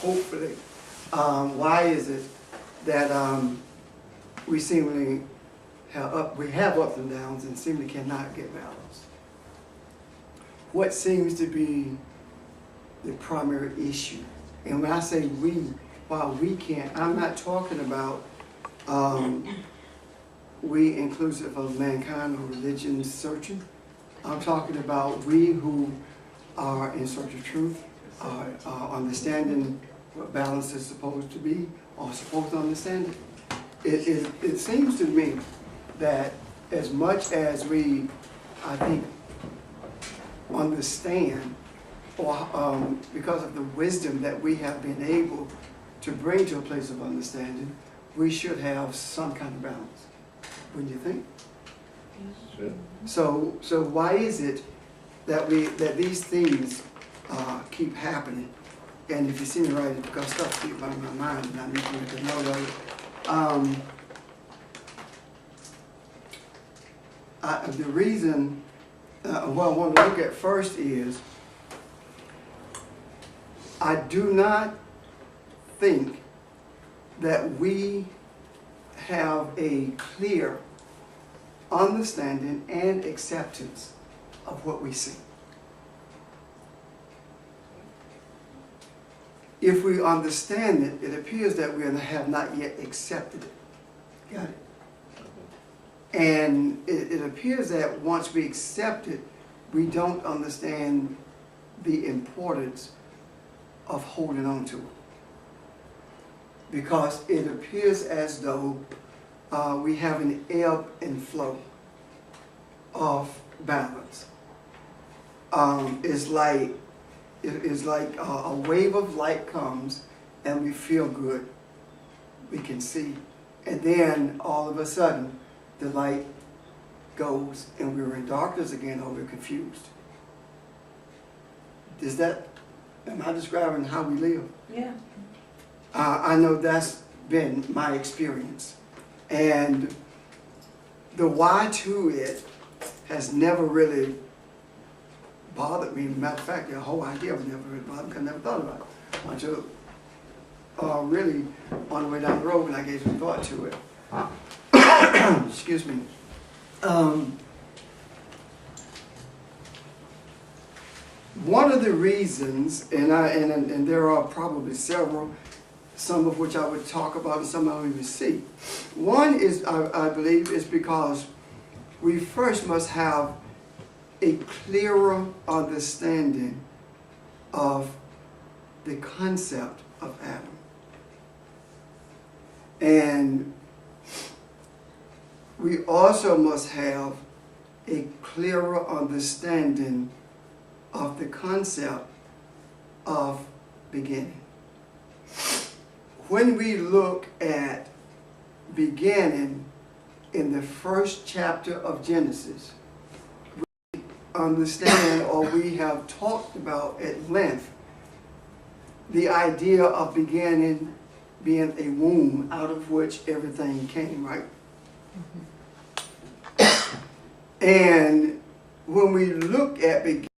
hopefully, why is it that we seemingly have ups and downs and seemingly cannot get balance? What seems to be the primary issue? And when I say we, while we can't, I'm not talking about we inclusive of mankind or religion searching. I'm talking about we who are in search of truth, understanding what balance is supposed to be, or supposed to understand it. It seems to me that as much as we, I think, understand, or because of the wisdom that we have been able to bring to a place of understanding, we should have some kind of balance. Wouldn't you think? Sure. So why is it that these things keep happening? And if you see me right, it's because stuff keeps on my mind, and I need to make a note of it. The reason, what I want to look at first is, I do not think that we have a clear understanding and acceptance of what we see. If we understand it, it appears that we have not yet accepted it. Got it? And it appears that once we accept it, we don't understand the importance of holding on to it. Because it appears as though we have an ebb and flow of balance. It's like a wave of light comes and we feel good, we can see, and then all of a sudden the light goes and we're in darkness again, or we're confused. Am I describing how we live? Yeah. I know that's been my experience, and the why to it has never really bothered me. Matter of fact, the whole idea was never really bothered me, because I never thought about it until really on the way down the road when I gave some thought to it. Excuse me. One of the reasons, and there are probably several, some of which I would talk about and some I don't even see. One is, I believe, is because we first must have a clearer understanding of the concept of Adam. And we also must have a clearer understanding of the concept of beginning. When we look at beginning in the first chapter of Genesis, we understand, or we have talked about at length, the idea of beginning being a womb out of which everything came, right? And when we look at beginning,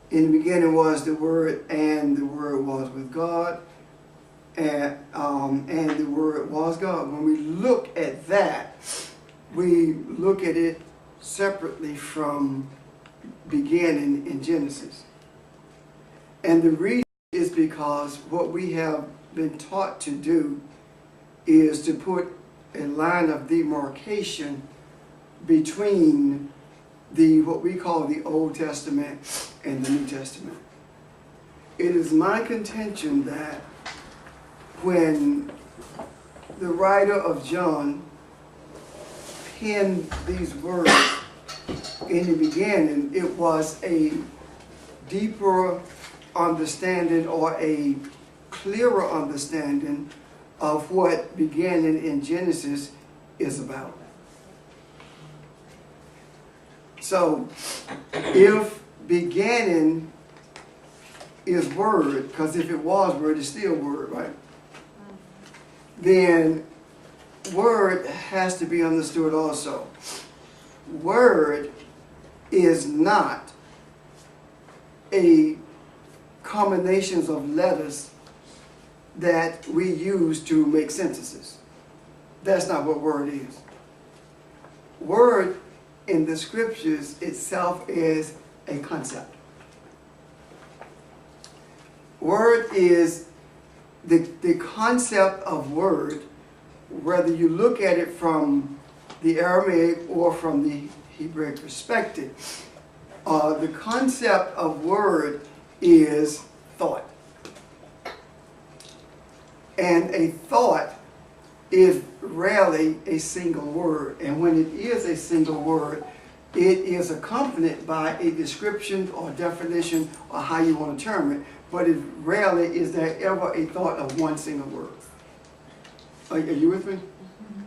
in the beginning was the Word, and the Word was with God, and the Word was God. When we look at that, we look at it separately from beginning in Genesis. And the reason is because what we have been taught to do is to put a line of demarcation between what we call the Old Testament and the New Testament. It is my contention that when the writer of John penned these words in the beginning, it was a deeper understanding, or a clearer understanding of what beginning in Genesis is about. So, if beginning is Word, because if it was Word, it's still Word, right? Then Word has to be understood also. Word is not a combinations of letters that we use to make sentences. That's not what word is. Word in the scriptures itself is a concept. Word is the concept of word, whether you look at it from the Aramaic or from the Hebraic perspective. The concept of word is thought. And a thought is rarely a single word. And when it is a single word, it is accompanied by a description or definition or how you want to term it. But it rarely is there ever a thought of one single word. Are you with me? Mm-hmm.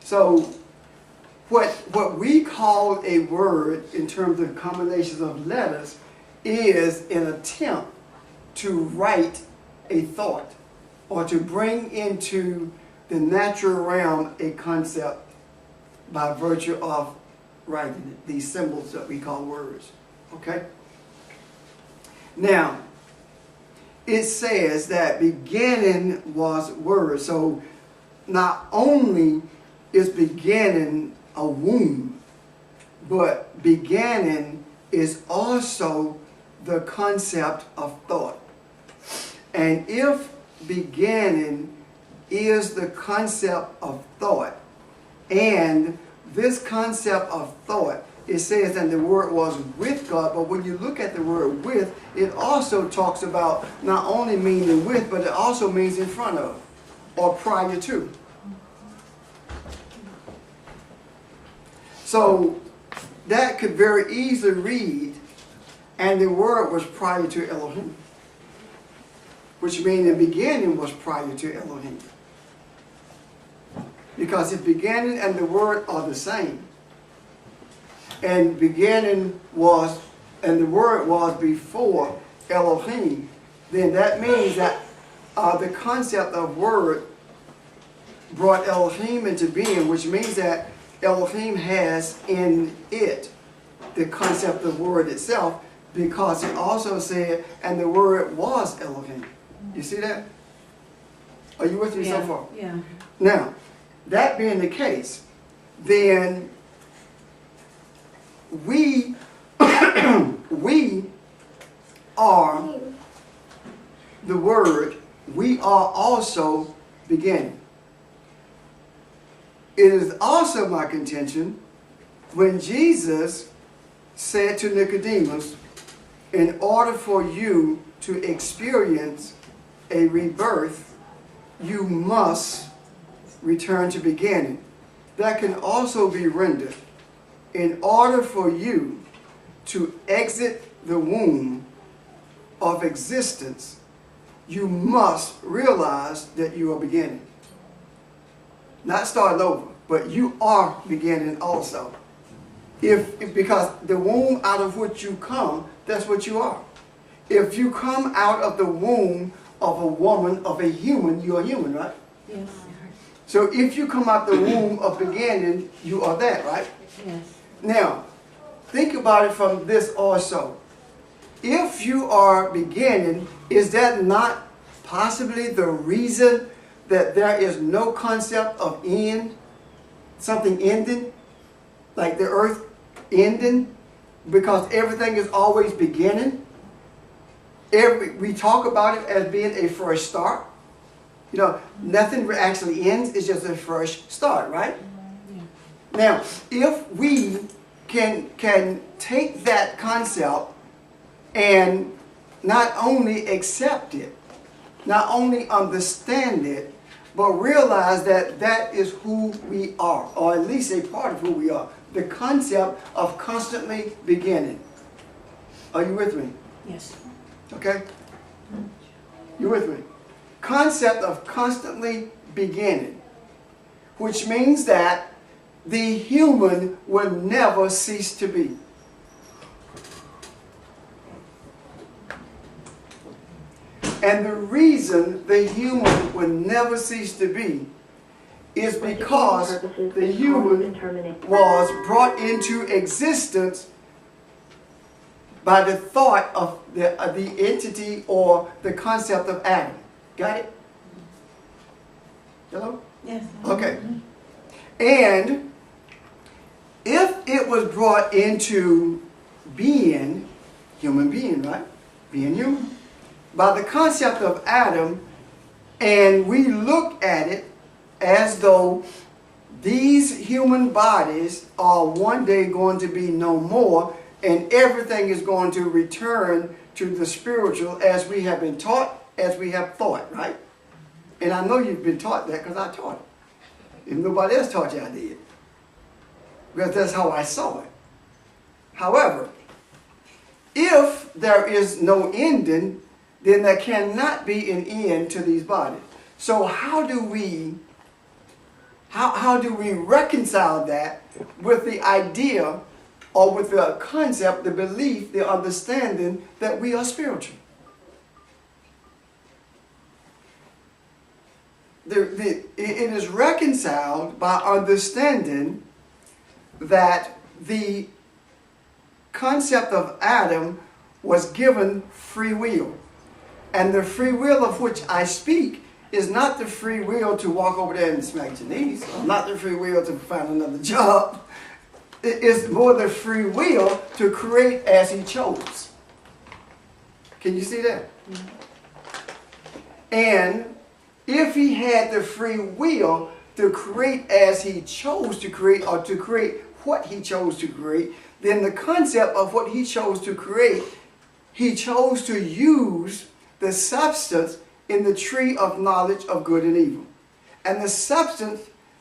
So what we call a word in terms of combinations of letters is an attempt to write a thought or to bring into the natural realm a concept by virtue of writing it, these symbols that we call words. Okay? Now, it says that beginning was word. So not only is beginning a womb, but beginning is also the concept of thought. And if beginning is the concept of thought, and this concept of thought, it says that the word was with God, but when you look at the word with, it also talks about not only meaning with, but it also means in front of or prior to. So that could very easily read, and the word was prior to Elohim, which means the beginning was prior to Elohim. Because the beginning and the word are the same. And beginning was, and the word was before Elohim, then that means that the concept of word brought Elohim into being, which means that Elohim has in it the concept of word itself, because it also said, and the word was Elohim. You see that? Are you with me so far? Yeah. Now, that being the case, then we are the word. We are also beginning. It is also my contention when Jesus said to Nicodemus, in order for you to experience a rebirth, you must return to beginning. That can also be rendered, in order for you to exit the womb of existence, you must realize that you are beginning. Not starting over, but you are beginning also. Because the womb out of which you come, that's what you are. If you come out of the womb of a woman, of a human, you are human, right? Yes. So if you come out the womb of beginning, you are that, right? Yes. Now, think about it from this also. If you are beginning, is that not possibly the reason that there is no concept of end, something ending, like the earth ending, because everything is always beginning? We talk about it as being a fresh start. You know, nothing actually ends, it's just a fresh start, right? Yeah. Now, if we can take that concept and not only accept it, not only understand it, but realize that that is who we are, or at least a part of who we are. The concept of constantly beginning. Are you with me? Yes. Okay? You with me? Concept of constantly beginning, which means that the human will never cease to be. And the reason the human will never cease to be is because the human was brought into existence by the thought of the entity or the concept of Adam. Got it? Hello? Yes. Okay. And if it was brought into being, human being, right? Being human, by the concept of Adam, and we look at it as though these human bodies are one day going to be no more, and everything is going to return to the spiritual as we have been taught, as we have thought, right? And I know you've been taught that because I taught it. If nobody else taught you, I did. Because that's how I saw it. However, if there is no ending, then there cannot be an end to these bodies. So how do we reconcile that with the idea or with the concept, the belief, the understanding that we are spiritual? It is reconciled by understanding that the concept of Adam was given free will. And the free will of which I speak is not the free will to walk over there and smack your knees, or not the free will to find another job. It's more the free will to create as he chose. Can you see that? And if he had the free will to create as he chose to create, or to create what he chose to create, then the concept of what he chose to create, he chose to use the substance in the tree of knowledge of good and evil. And the substance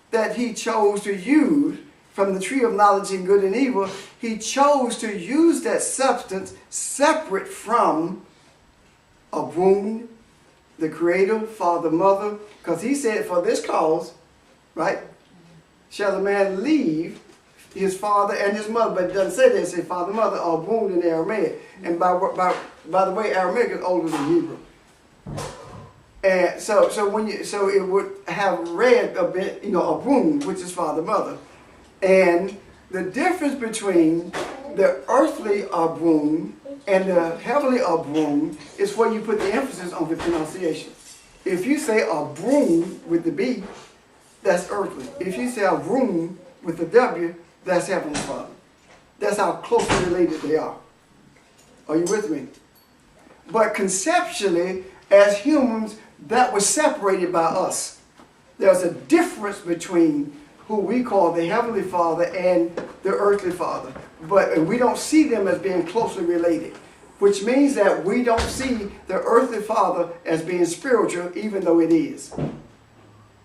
that he chose to use from the tree of knowledge of good and evil, he chose to use that substance separate from a womb, the Creator, Father, Mother, because he said, for this cause, right, shall a man leave his father and his mother. But it doesn't say that. It says father, mother, or womb in Aramaic. And by the way, Aramaic is older than Hebrew. And so it would have read a bit, a womb, which is father, mother. And the difference between the earthly womb and the heavenly womb is where you put the emphasis on the pronunciation. If you say a broom with the B, that's earthly. If you say a room with the W, that's Heavenly Father. That's how closely related they are. Are you with me? But conceptually, as humans, that was separated by us. There's a difference between who we call the Heavenly Father and the earthly Father. But we don't see them as being closely related, which means that we don't see the earthly Father as being spiritual, even though it is.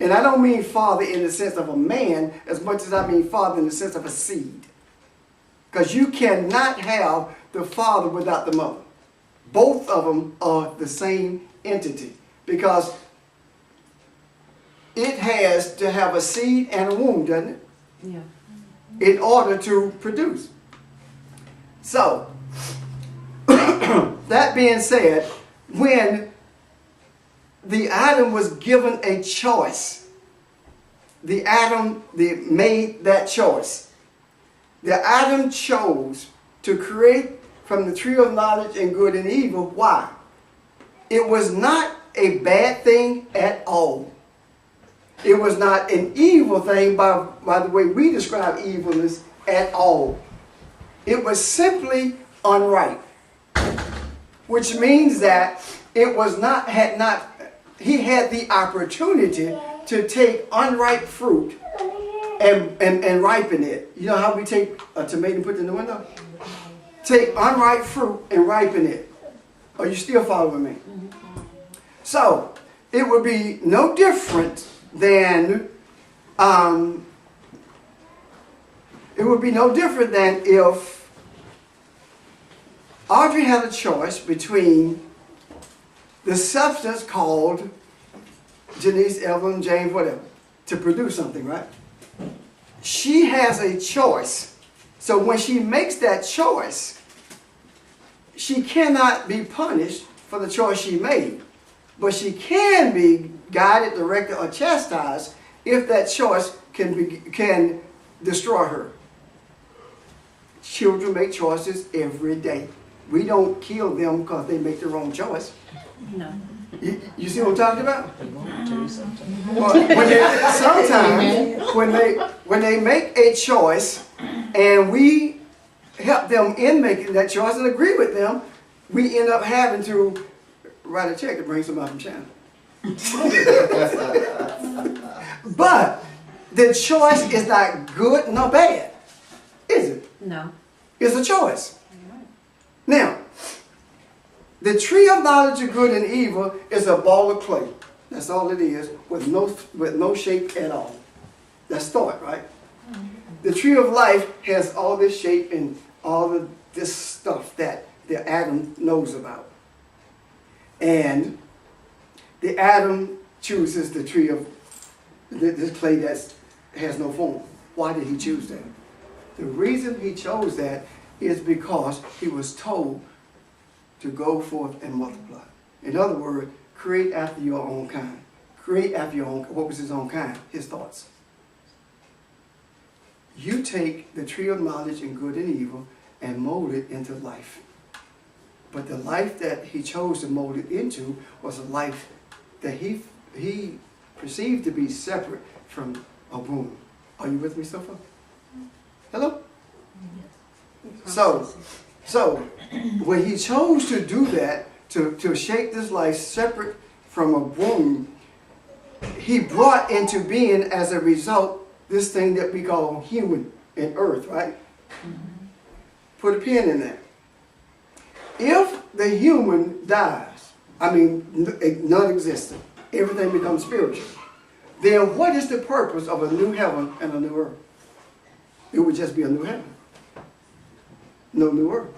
And I don't mean father in the sense of a man as much as I mean father in the sense of a seed. Because you cannot have the father without the mother. Both of them are the same entity. Because it has to have a seed and a womb, doesn't it? Yeah. In order to produce. So, that being said, when the Adam was given a choice, the Adam made that choice. The Adam chose to create from the tree of knowledge and good and evil. Why? It was not a bad thing at all. It was not an evil thing by the way we describe evilness at all. It was simply unright. Which means that it was he had the opportunity to take unripe fruit and ripen it. You know how we take a tomato and put it in the window? Take unripe fruit and ripen it. Are you still following me? So, it would be no different than if Audrey had a choice between the substance called Janice, Evelyn, James, whatever, to produce something, right? She has a choice. So when she makes that choice, she cannot be punished for the choice she made. But she can be guided, directed, or chastised if that choice can destroy her. Children make choices every day. We don't kill them because they make the wrong choice. No. You see what I'm talking about? too sometimes. Well, sometimes when they make a choice and we help them in making that choice and agree with them, we end up having to write a check to bring somebody from China. But the choice is not good nor bad, is it? No. It's a choice. Now, the tree of knowledge of good and evil is a ball of clay. That's all it is, with no shape at all. That's thought, right? The tree of life has all this shape and all of this stuff that the atom knows about. And the atom chooses the tree of this clay that has no form. Why did he choose that? The reason he chose that is because he was told to go forth and multiply. In other words, create after your own kind. Create after your own, what was his own kind? His thoughts. You take the tree of knowledge and good and evil and mold it into life. But the life that he chose to mold it into was a life that he perceived to be separate from a womb. Are you with me so far? Hello? So when he chose to do that, to shape this life separate from a womb, he brought into being as a result this thing that we call human and earth, right? Put a pin in that. If the human dies, I mean non-existent, everything becomes spiritual, then what is the purpose of a new heaven and a new earth? It would just be a new heaven. No new earth.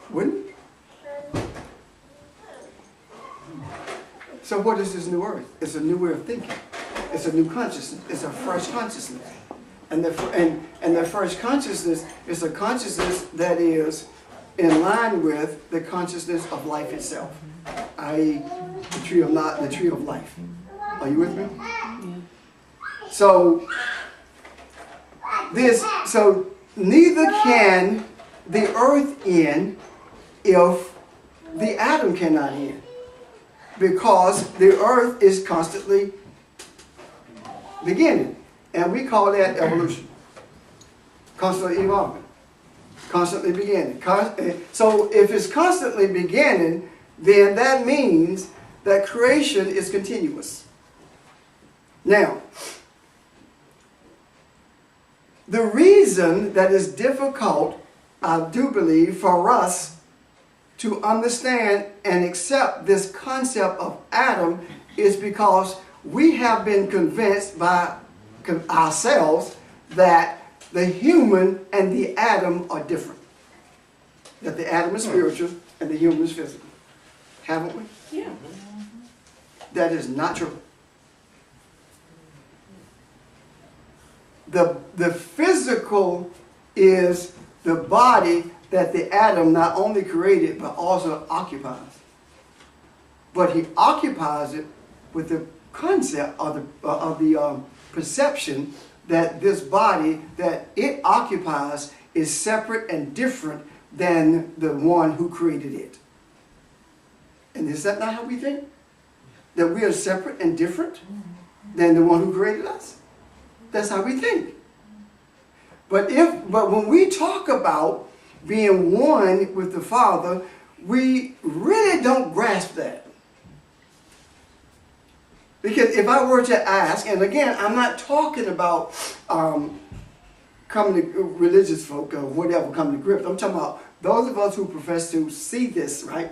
Wouldn't it? So what is this new earth? It's a new way of thinking. It's a new consciousness. It's a fresh consciousness. And the fresh consciousness is a consciousness that is in line with the consciousness of life itself, i.e. the tree of life. Are you with me? So neither can the earth end if the atom cannot end, because the earth is constantly beginning, and we call that evolution. Constantly evolving, constantly beginning. So if it's constantly beginning, then that means that creation is continuous. Now, the reason that it's difficult, I do believe, for us to understand and accept this concept of Adam is because we have been convinced by ourselves that the human and the atom are different. That the atom is spiritual and the human is physical. Haven't we? Yeah. That is not true. The physical is the body that the atom not only created but also occupies. But he occupies it with the concept of the perception that this body that it occupies is separate and different than the one who created it. And is that not how we think? That we are separate and different than the one who created us? That's how we think. But when we talk about being one with the Father, we really don't grasp that. Because if I were to ask, and again, I'm not talking about coming to religious folk or whatever, coming to grips. I'm talking about those of us who profess to see this, right,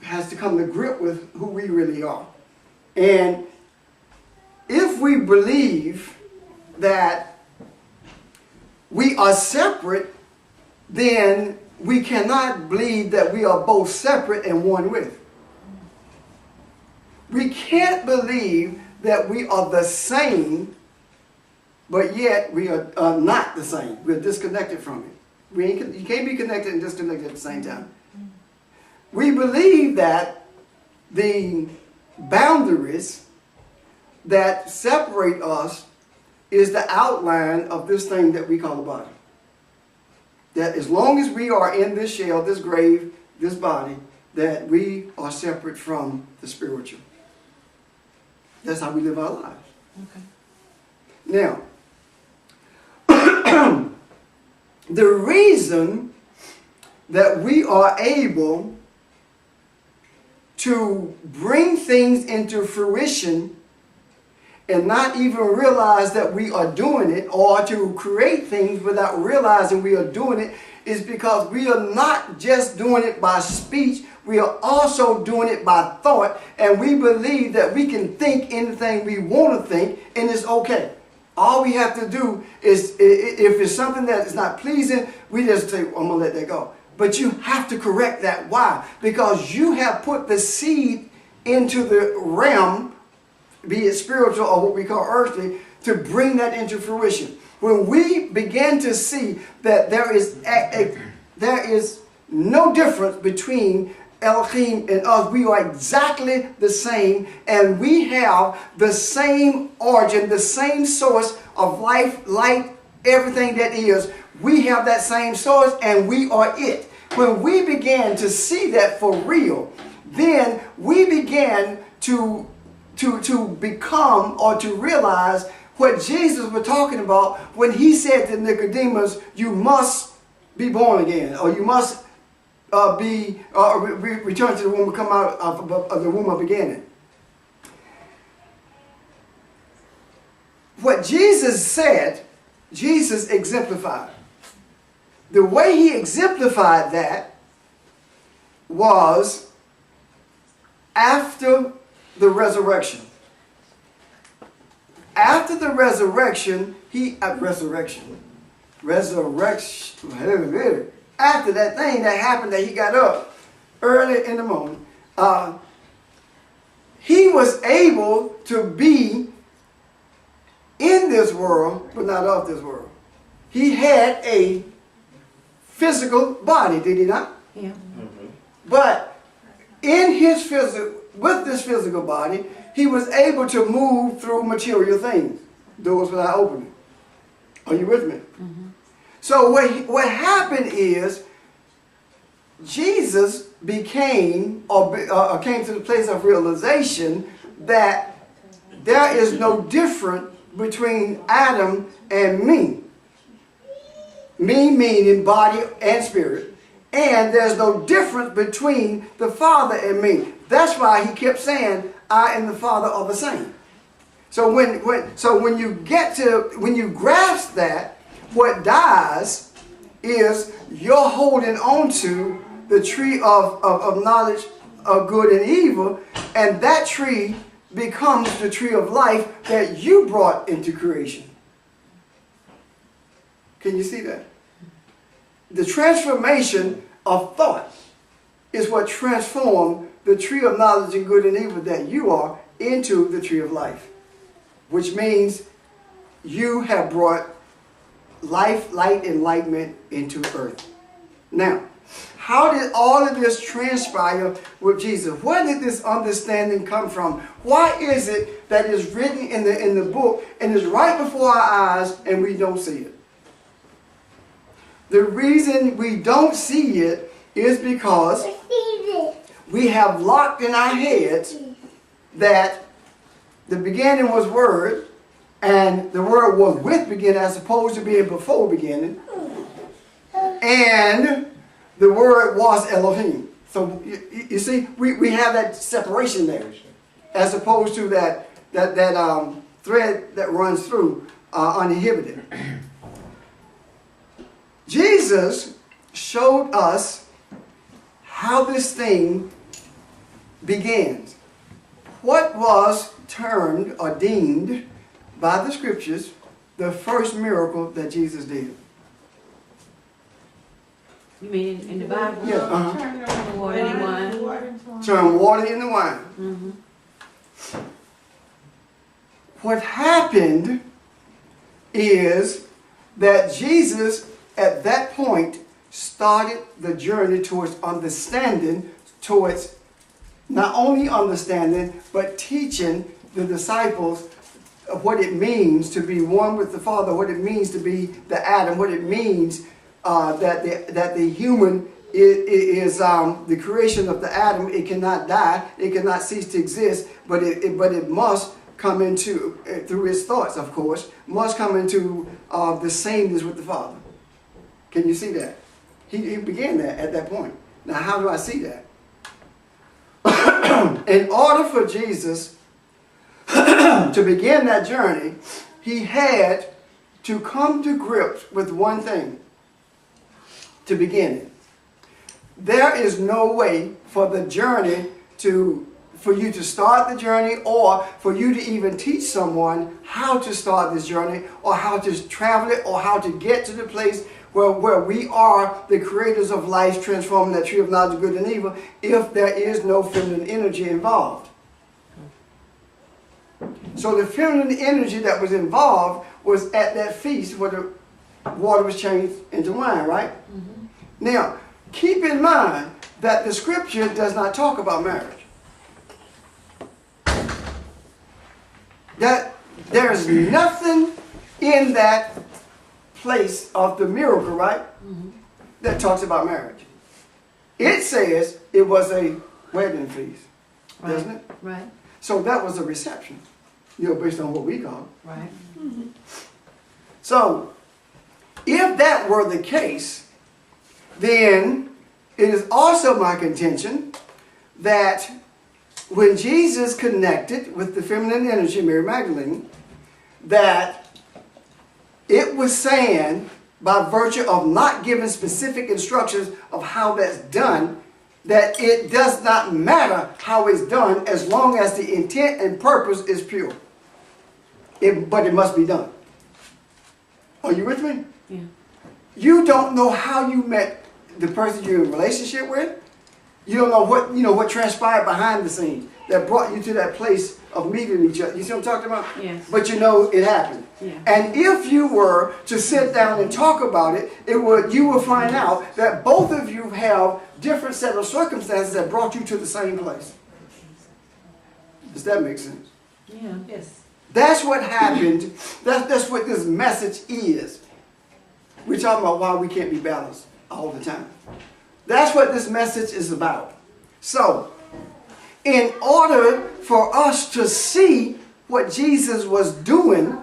has to come to grip with who we really are. And if we believe that we are separate, then we cannot believe that we are both separate and one with. We can't believe that we are the same, but yet we are not the same. We're disconnected from it. You can't be connected and disconnected at the same time. We believe that the boundaries that separate us is the outline of this thing that we call the body. That as long as we are in this shell, this grave, this body, that we are separate from the spiritual. That's how we live our lives. Okay. Now, the reason that we are able to bring things into fruition and not even realize that we are doing it, or to create things without realizing we are doing it, is because we are not just doing it by speech, we are also doing it by thought, and we believe that we can think anything we want to think, and it's okay. All we have to do is, if it's something that is not pleasing, we just say, I'm going to let that go. But you have to correct that. Why? Because you have put the seed into the realm, be it spiritual or what we call earthly, to bring that into fruition. When we begin to see that there is no difference between Elohim and us, we are exactly the same, and we have the same origin, the same source of life, light, everything that is. We have that same source, and we are it. When we began to see that for real, then we began to become, or to realize what Jesus was talking about when he said to Nicodemus, you must be born again, or you must return to the womb, come out of the womb of beginning. What Jesus said, Jesus exemplified. The way he exemplified that was after the resurrection. After the resurrection, after that thing that happened, that he got up early in the morning, he was able to be in this world, but not of this world. He had a physical body, did he not? Yeah. But in his with this physical body, he was able to move through material things, doors without opening. Are you with me? Mm-hmm. So what happened is Jesus became, or came to the place of realization that there is no difference between Adam and me. Me meaning body and spirit. And there's no difference between the Father and me. That's why he kept saying, I and the Father are the same. So when you grasp that, what dies is you're holding on to the tree of knowledge of good and evil, and that tree becomes the tree of life that you brought into creation. Can you see that? The transformation of thought is what transformed the tree of knowledge of good and evil that you are into the tree of life. Which means you have brought life, light, enlightenment into earth. Now, how did all of this transpire with Jesus? Where did this understanding come from? Why is it that is written in the book and is right before our eyes and we don't see it? The reason we don't see it is because we have locked in our heads that the beginning was Word, and the Word was with beginning as opposed to being before beginning, and the Word was Elohim. So you see, we have that separation there, as opposed to that thread that runs through uninhibited. Jesus showed us how this thing begins. What was termed or deemed by the scriptures the first miracle that Jesus did? You mean in the Bible? Yeah. Turn water into wine. Turn water into wine. Mm-hmm. What happened is that Jesus, at that point, started the journey towards understanding, towards not only understanding, but teaching the disciples what it means to be one with the Father, what it means to be the Adam, what it means that the human is the creation of the Adam. It cannot die, it cannot cease to exist, but it must come into, through his thoughts, of course, must come into the sameness with the Father. Can you see that? He began that at that point. Now, how do I see that? In order for Jesus to begin that journey, he had to come to grips with one thing to begin it. There is no way for the journey for you to start the journey, or for you to even teach someone how to start this journey, or how to travel it, or how to get to the place where we are the creators of life, transforming that tree of knowledge of good and evil, if there is no feminine energy involved. So the feminine energy that was involved was at that feast where the water was changed into wine, right? Mm-hmm. Now, keep in mind that the scripture does not talk about marriage. That there's nothing in that place of the miracle, right? Mm-hmm. That talks about marriage. It says it was a wedding feast, right, doesn't it? Right. So that was a reception, based on what we call it. Right. Mm-hmm. So, if that were the case, then it is also my contention that when Jesus connected with the feminine energy, Mary Magdalene, that it was saying, by virtue of not giving specific instructions of how that's done, that it does not matter how it's done as long as the intent and purpose is pure. But it must be done. Are you with me? Yeah. You don't know how you met the person you're in a relationship with. You don't know what transpired behind the scenes that brought you to that place of meeting each other. You see what I'm talking about? Yes. But you know it happened. Yeah. And if you were to sit down and talk about it, you would find out that both of you have different set of circumstances that brought you to the same place. Does that make sense? Yeah. Yes. That's what happened. That's what this message is. We're talking about why we can't be balanced all the time. That's what this message is about. So, in order for us to see what Jesus was doing,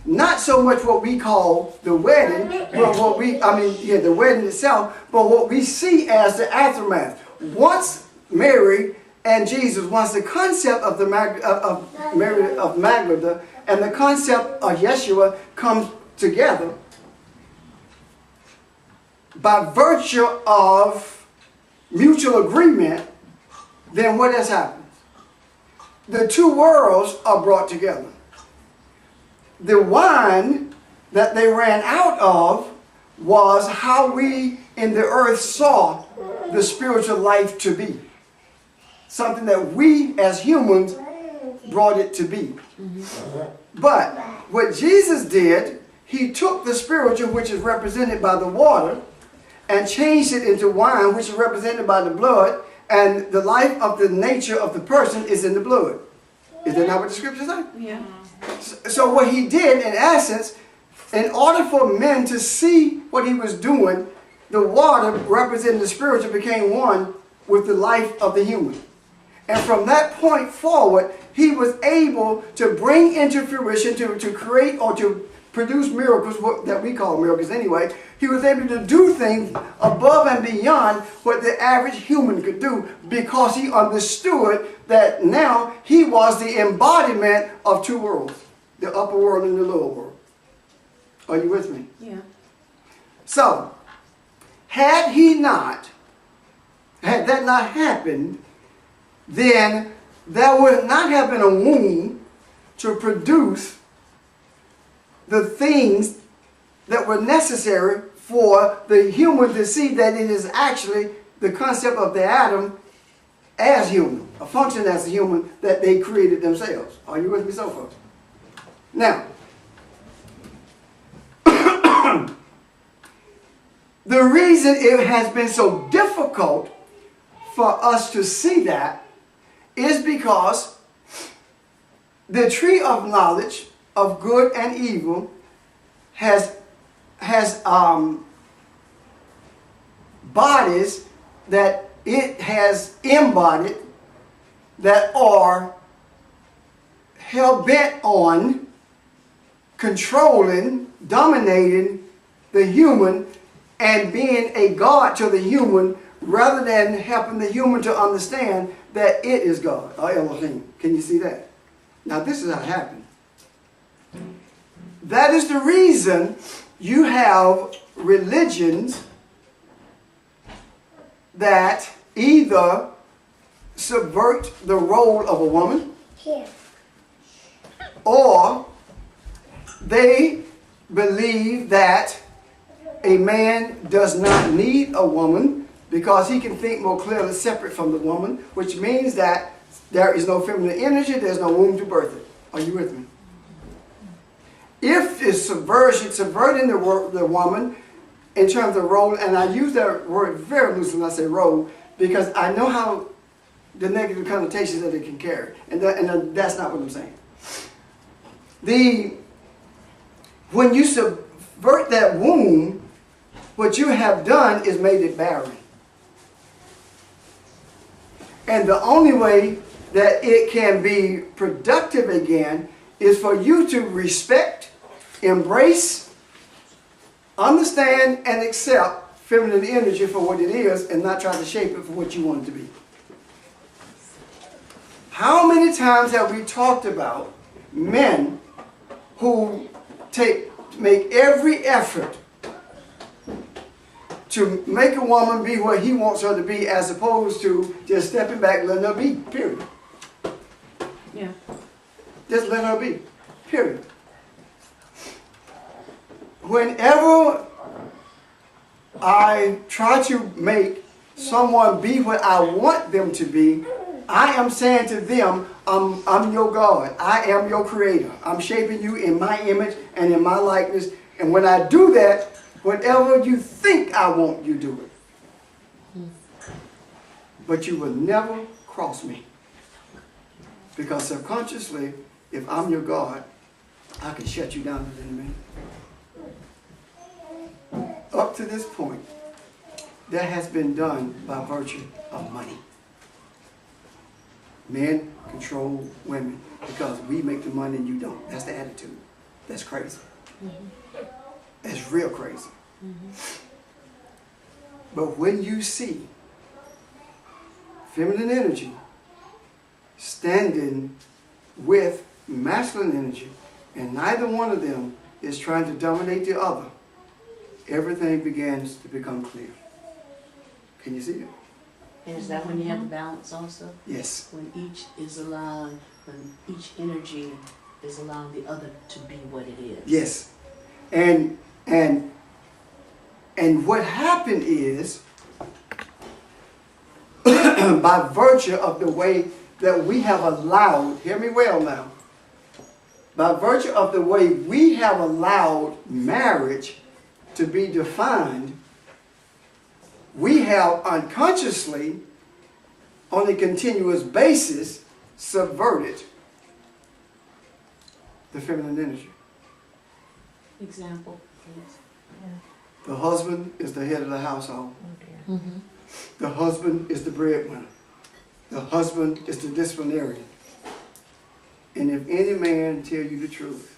not so much what we call the wedding, but the wedding itself, but what we see as the aftermath. Once Mary and Jesus, once the concept of Mary of Magdalene and the concept of Yeshua comes together, by virtue of mutual agreement, then what has happened? The two worlds are brought together. The wine that they ran out of was how we in the earth saw the spiritual life to be. Something that we as humans brought it to be. Mm-hmm. But what Jesus did, he took the spiritual, which is represented by the water, and changed it into wine, which is represented by the blood, and the life of the nature of the person is in the blood. Is that not what the scripture says? Yeah. So what he did, in essence, in order for men to see what he was doing, the water representing the spiritual became one with the life of the human. And from that point forward, he was able to bring into fruition, to create or to produce miracles, that we call miracles anyway. He was able to do things above and beyond what the average human could do, because he understood that now he was the embodiment of two worlds, the upper world and the lower world. Are you with me? Yeah. So, had that not happened, then there would not have been a womb to produce the things that were necessary for the human to see that it is actually the concept of the atom as human, a function as a human that they created themselves. Are you with me so far? Now, the reason it has been so difficult for us to see that is because the tree of knowledge of good and evil has bodies that it has embodied that are hell-bent on controlling, dominating the human and being a God to the human rather than helping the human to understand that it is God, or Elohim. Can you see that? Now this is how it happened. That is the reason you have religions that either subvert the role of a woman or they believe that a man does not need a woman because he can think more clearly separate from the woman, which means that there is no feminine energy, there's no womb to birth it. Are you with me? If it's subverting the woman in terms of role, and I use that word very loosely when I say role, because I know how the negative connotations that it can carry, and that's not what I'm saying. When you subvert that womb, what you have done is made it barren. And the only way that it can be productive again is for you to respect, embrace, understand, and accept feminine energy for what it is and not try to shape it for what you want it to be. How many times have we talked about men who make every effort to make a woman be what he wants her to be as opposed to just stepping back and letting her be, period. Yeah. Just let her be, period. Whenever I try to make someone be what I want them to be, I am saying to them, I'm your God. I am your creator. I'm shaping you in my image and in my likeness. And when I do that, whatever you think I want, you do it. But you will never cross me. Because subconsciously, if I'm your God, I can shut you down within a minute. Up to this point, that has been done by virtue of money. Men control women because we make the money and you don't. That's the attitude. That's crazy. That's real crazy. But when you see feminine energy standing with masculine energy, and neither one of them is trying to dominate the other, everything begins to become clear. Can you see it? And is that when you have the balance also? Yes. When each is allowed, when each energy is allowing the other to be what it is. Yes. And what happened is, by virtue of the way that we have allowed, hear me well now, by virtue of the way we have allowed marriage to be defined, we have unconsciously, on a continuous basis, subverted the feminine energy. Example, please. The husband is the head of the household. The husband is the breadwinner. The husband is the disciplinarian. And if any man tell you the truth,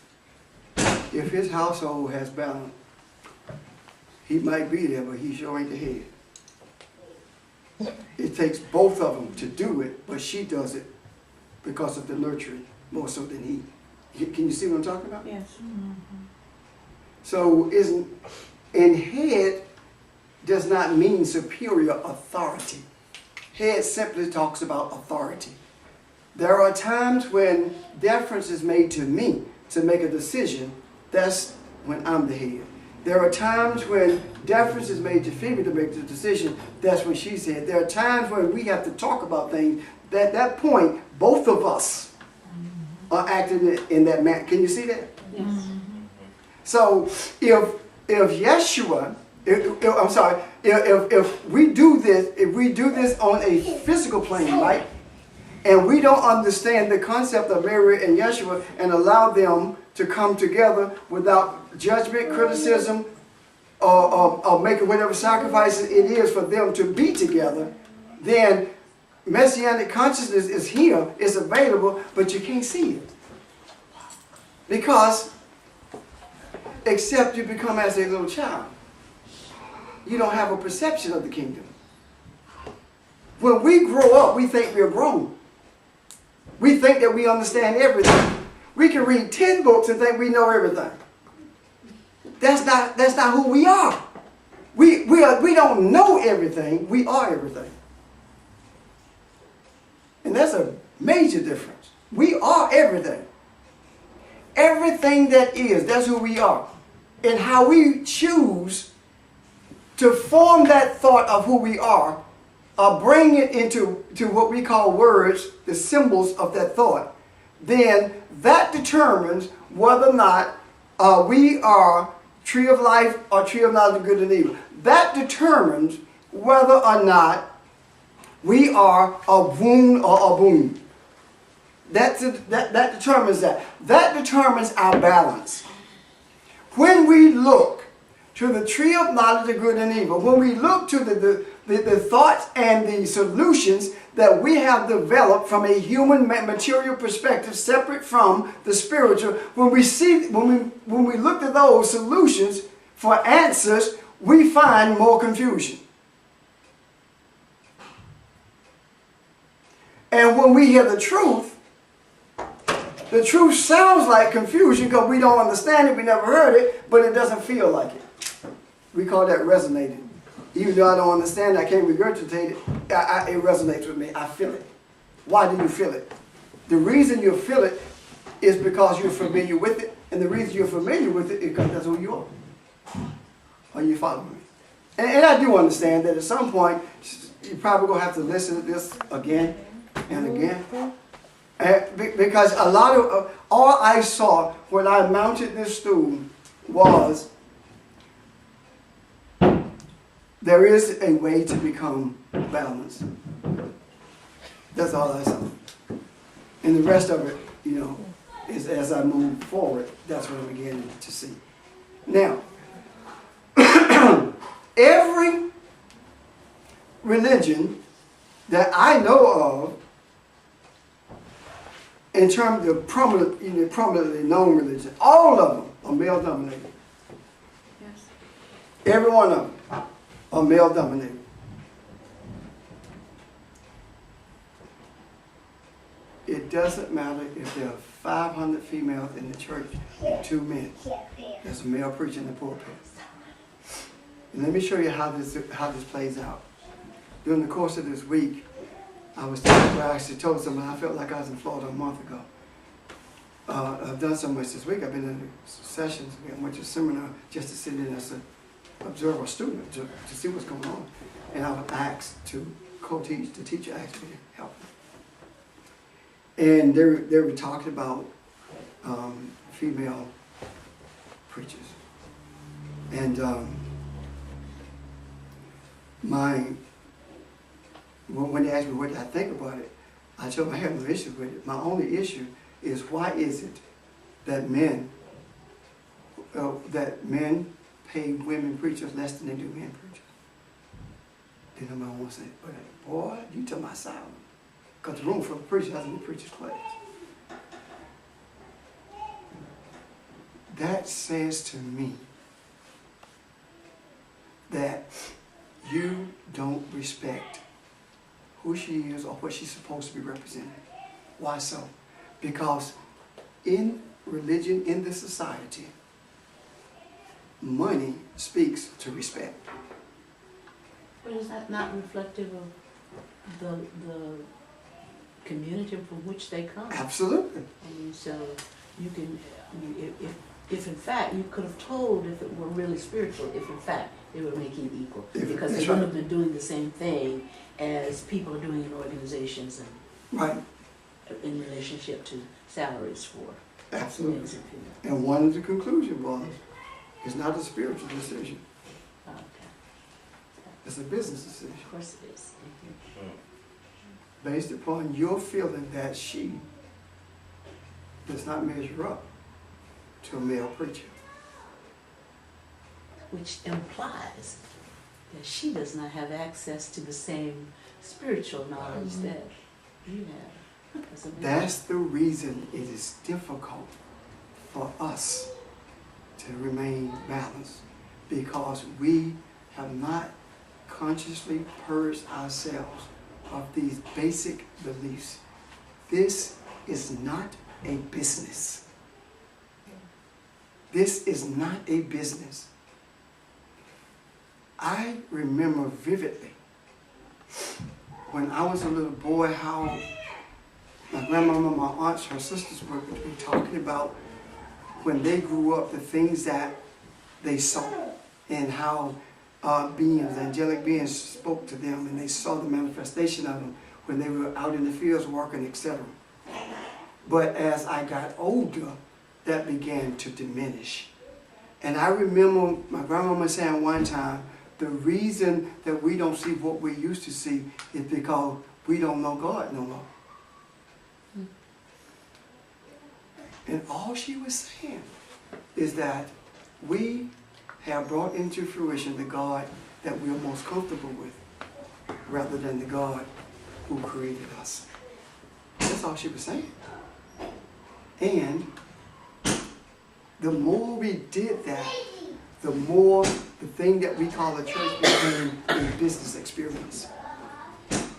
if his household has balance, he might be there, but he sure ain't the head. It takes both of them to do it, but she does it because of the nurturing more so than he. Can you see what I'm talking about? Yes. So and head does not mean superior authority. Head simply talks about authority. There are times when deference is made to me to make a decision. That's when I'm the head. There are times when deference is made to Phoebe to make the decision. That's when she's head. There are times when we have to talk about things. At that point, both of us are acting in that manner. Can you see that? Yes. So if Yeshua, if we do this on a physical plane, right? And we don't understand the concept of Mary and Yeshua and allow them to come together without judgment, criticism, or making whatever sacrifices it is for them to be together, then Messianic consciousness is here, it's available, but you can't see it. Because except you become as a little child, you don't have a perception of the kingdom. When we grow up, we think we're grown. We think that we understand everything. We can read 10 books and think we know everything. That's not who we are. We don't know everything. We are everything. And that's a major difference. We are everything. Everything that is, that's who we are. And how we choose to form that thought of who we are, bring it into what we call words, the symbols of that thought, then that determines whether or not we are tree of life or tree of knowledge of good and evil. That determines whether or not we are a wound or a boon. That determines that. That determines our balance. When we look to the tree of knowledge of good and evil, when we look to the thoughts and the solutions that we have developed from a human material perspective separate from the spiritual, when we look at those solutions for answers, we find more confusion. And when we hear the truth sounds like confusion because we don't understand it, we never heard it, but it doesn't feel like it. We call that resonating. Even though I don't understand it, I can't regurgitate it, it resonates with me. I feel it. Why do you feel it? The reason you feel it is because you're familiar with it, and the reason you're familiar with it is because that's who you are. Are you following me? And I do understand that at some point, you're probably going to have to listen to this again and again. Because a lot of, all I saw when I mounted this stool was, there is a way to become balanced. That's all I saw. And the rest of it, is as I move forward, that's what I'm beginning to see. Now, every religion that I know of, in terms of prominently known religion, all of them are male-dominated. Yes. Every one of them are male-dominated. It doesn't matter if there are 500 females in the church and 2 men. There's a male preacher in the pulpit. And let me show you how this plays out. During the course of this week, I actually told someone I felt like I was in Florida a month ago. I've done so much this week. I've been in sessions. I went to a seminar just to sit in as an observer student to see what's going on. And I was asked to co-teach. The teacher asked me to help me. And they were talking about female preachers. And when they asked me what I think about it, I told them I have no issue with it. My only issue is why is it that men pay women preachers less than they do men preachers? Then nobody wants to say, boy, you tell my side. Because the room for the preacher hasn't been preacher's class. That says to me that you don't respect who she is or what she's supposed to be representing. Why so? Because in religion, in this society, money speaks to respect. But is that not reflective of the community from which they come? Absolutely. I mean, so you can, if in fact you could have told if it were really spiritual, if in fact they were making it equal, because they wouldn't have been doing the same thing as people are doing in organizations and right in relationship to salaries for absolutely. men's and females. And one of the conclusions was, it's not a spiritual decision. Okay. It's a business decision. Of course it is. Based upon your feeling that she does not measure up to a male preacher. Which implies that she does not have access to the same spiritual knowledge that you have. As a man. That's the reason it is difficult for us to remain balanced because we have not consciously purged ourselves of these basic beliefs. This is not a business. This is not a business. I remember vividly when I was a little boy how my grandmama, my aunts, her sisters were talking about when they grew up, the things that they saw and how beings, angelic beings spoke to them and they saw the manifestation of them when they were out in the fields working, etc. But as I got older, that began to diminish. And I remember my grandmama saying one time, the reason that we don't see what we used to see is because we don't know God no more. And all she was saying is that we have brought into fruition the God that we're most comfortable with, rather than the God who created us. That's all she was saying. And the more we did that, the more the thing that we call a church became a business experience.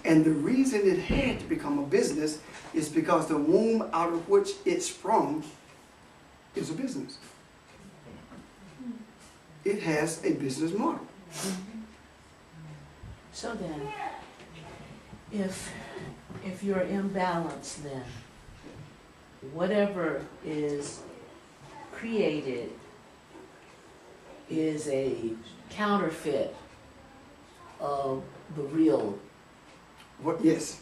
And the reason it had to become a business is because the womb out of which it sprung is a business. It has a business model. So then, if you're imbalanced, then whatever is created is a counterfeit of the real. What? Yes.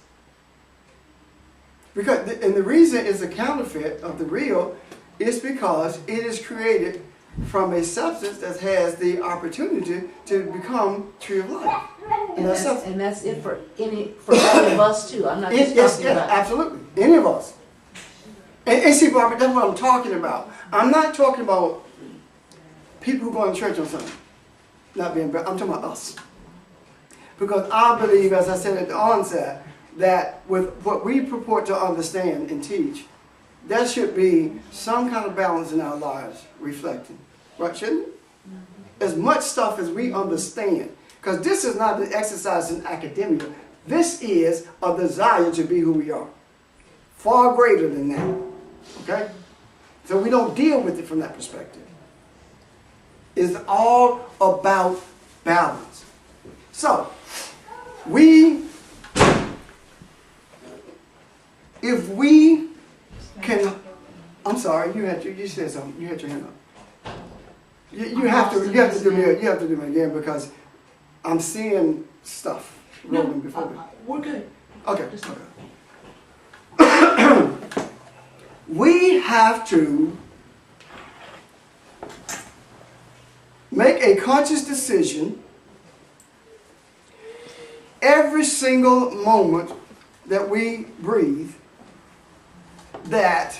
Because and the reason it's a counterfeit of the real is because it is created from a substance that has the opportunity to become tree of life. And that's it for all of us too. I'm not just talking about. Absolutely. Any of us. And see, Barbara, that's what I'm talking about. I'm not talking about people who go to church on Sunday. I'm talking about us. Because I believe, as I said at the onset, that with what we purport to understand and teach, there should be some kind of balance in our lives reflecting. Right, shouldn't it? As much stuff as we understand. Because this is not an exercise in academia. This is a desire to be who we are. Far greater than that. Okay? So we don't deal with it from that perspective. It's all about balance. So, if we can, I'm sorry, you said something. You had your hand up. You have to do me again because I'm seeing stuff rolling before me. We're good. Okay. We have to make a conscious decision every single moment that we breathe that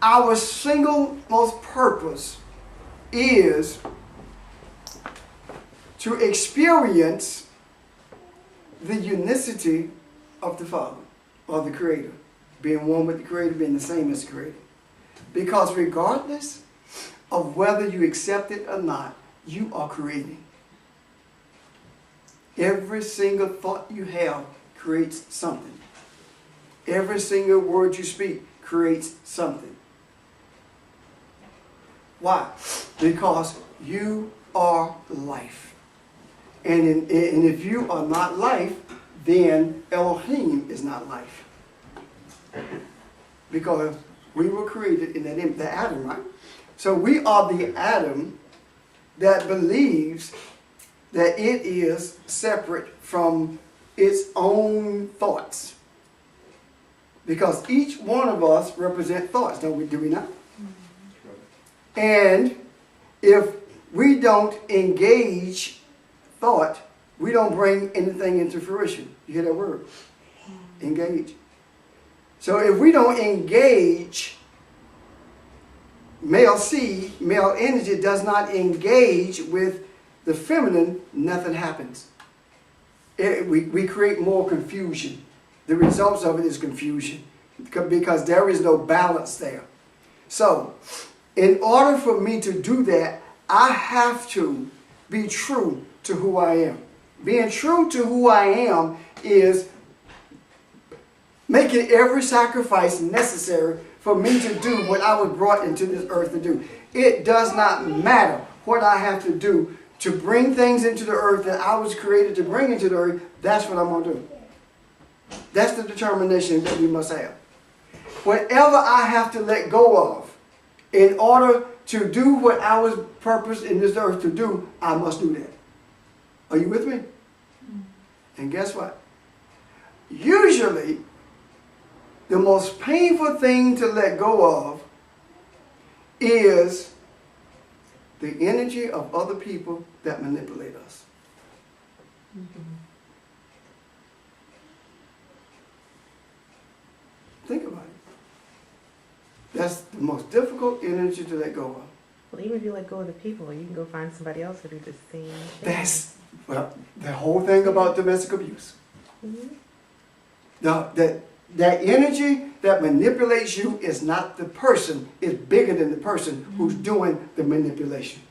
our single most purpose is to experience the unicity of the Father, or the Creator, being one with the Creator, being the same as the Creator. Because regardless of whether you accept it or not, you are creating. Every single thought you have creates something. Every single word you speak creates something. Why? Because you are life. And if you are not life, then Elohim is not life. Because we were created in the atom, right? So we are the atom that believes that it is separate from its own thoughts. Because each one of us represent thoughts, do we not? And if we don't engage thought, we don't bring anything into fruition. You hear that word? Engage. So if we don't engage, male seed, male energy does not engage with the feminine, nothing happens. We create more confusion. The results of it is confusion because there is no balance there. So, in order for me to do that, I have to be true to who I am. Being true to who I am is making every sacrifice necessary for me to do what I was brought into this earth to do. It does not matter what I have to do to bring things into the earth that I was created to bring into the earth. That's what I'm going to do. That's the determination that we must have. Whatever I have to let go of in order to do what I was purposed in this earth to do, I must do that. Are you with me? And guess what? Usually, the most painful thing to let go of is the energy of other people that manipulate us. Think about it. That's the most difficult energy to let go of. Well, even if you let go of the people, you can go find somebody else to do the same thing. That's, well, the whole thing about domestic abuse. Mhm. That energy that manipulates you is not the person, it's bigger than the person who's doing the manipulation.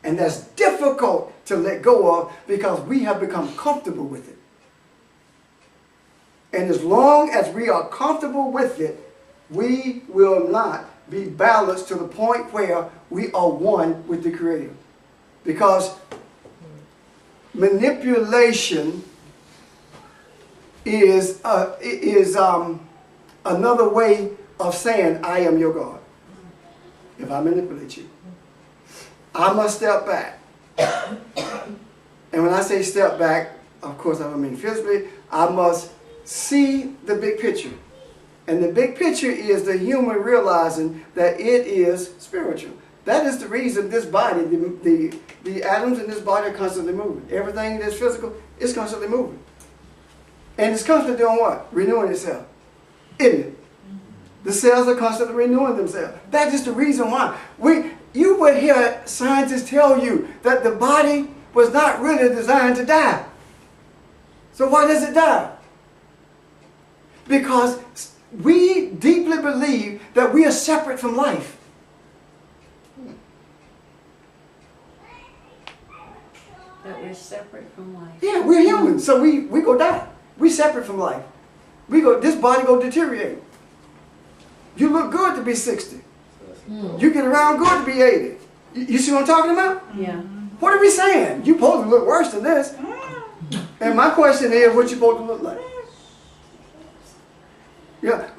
And that's difficult to let go of because we have become comfortable with it. And as long as we are comfortable with it, we will not be balanced to the point where we are one with the Creator. Because manipulation is another way of saying, I am your God. If I manipulate you, I must step back. And when I say step back, of course I don't mean physically. I must see the big picture. And the big picture is the human realizing that it is spiritual. That is the reason this body, the atoms in this body are constantly moving. Everything that's physical is constantly moving. And it's constantly doing what? Renewing itself. Isn't it? The cells are constantly renewing themselves. That is the reason why. You would hear scientists tell you that the body was not really designed to die. So why does it die? Because we deeply believe that we are separate from life. That we're separate from life. Yeah, we're humans, so we go die. We separate from life. This body go deteriorate. You look good to be 60. You get around good to be 80. You see what I'm talking about? Yeah. What are we saying? You supposed to look worse than this. And my question is, what you supposed to look like? Yeah.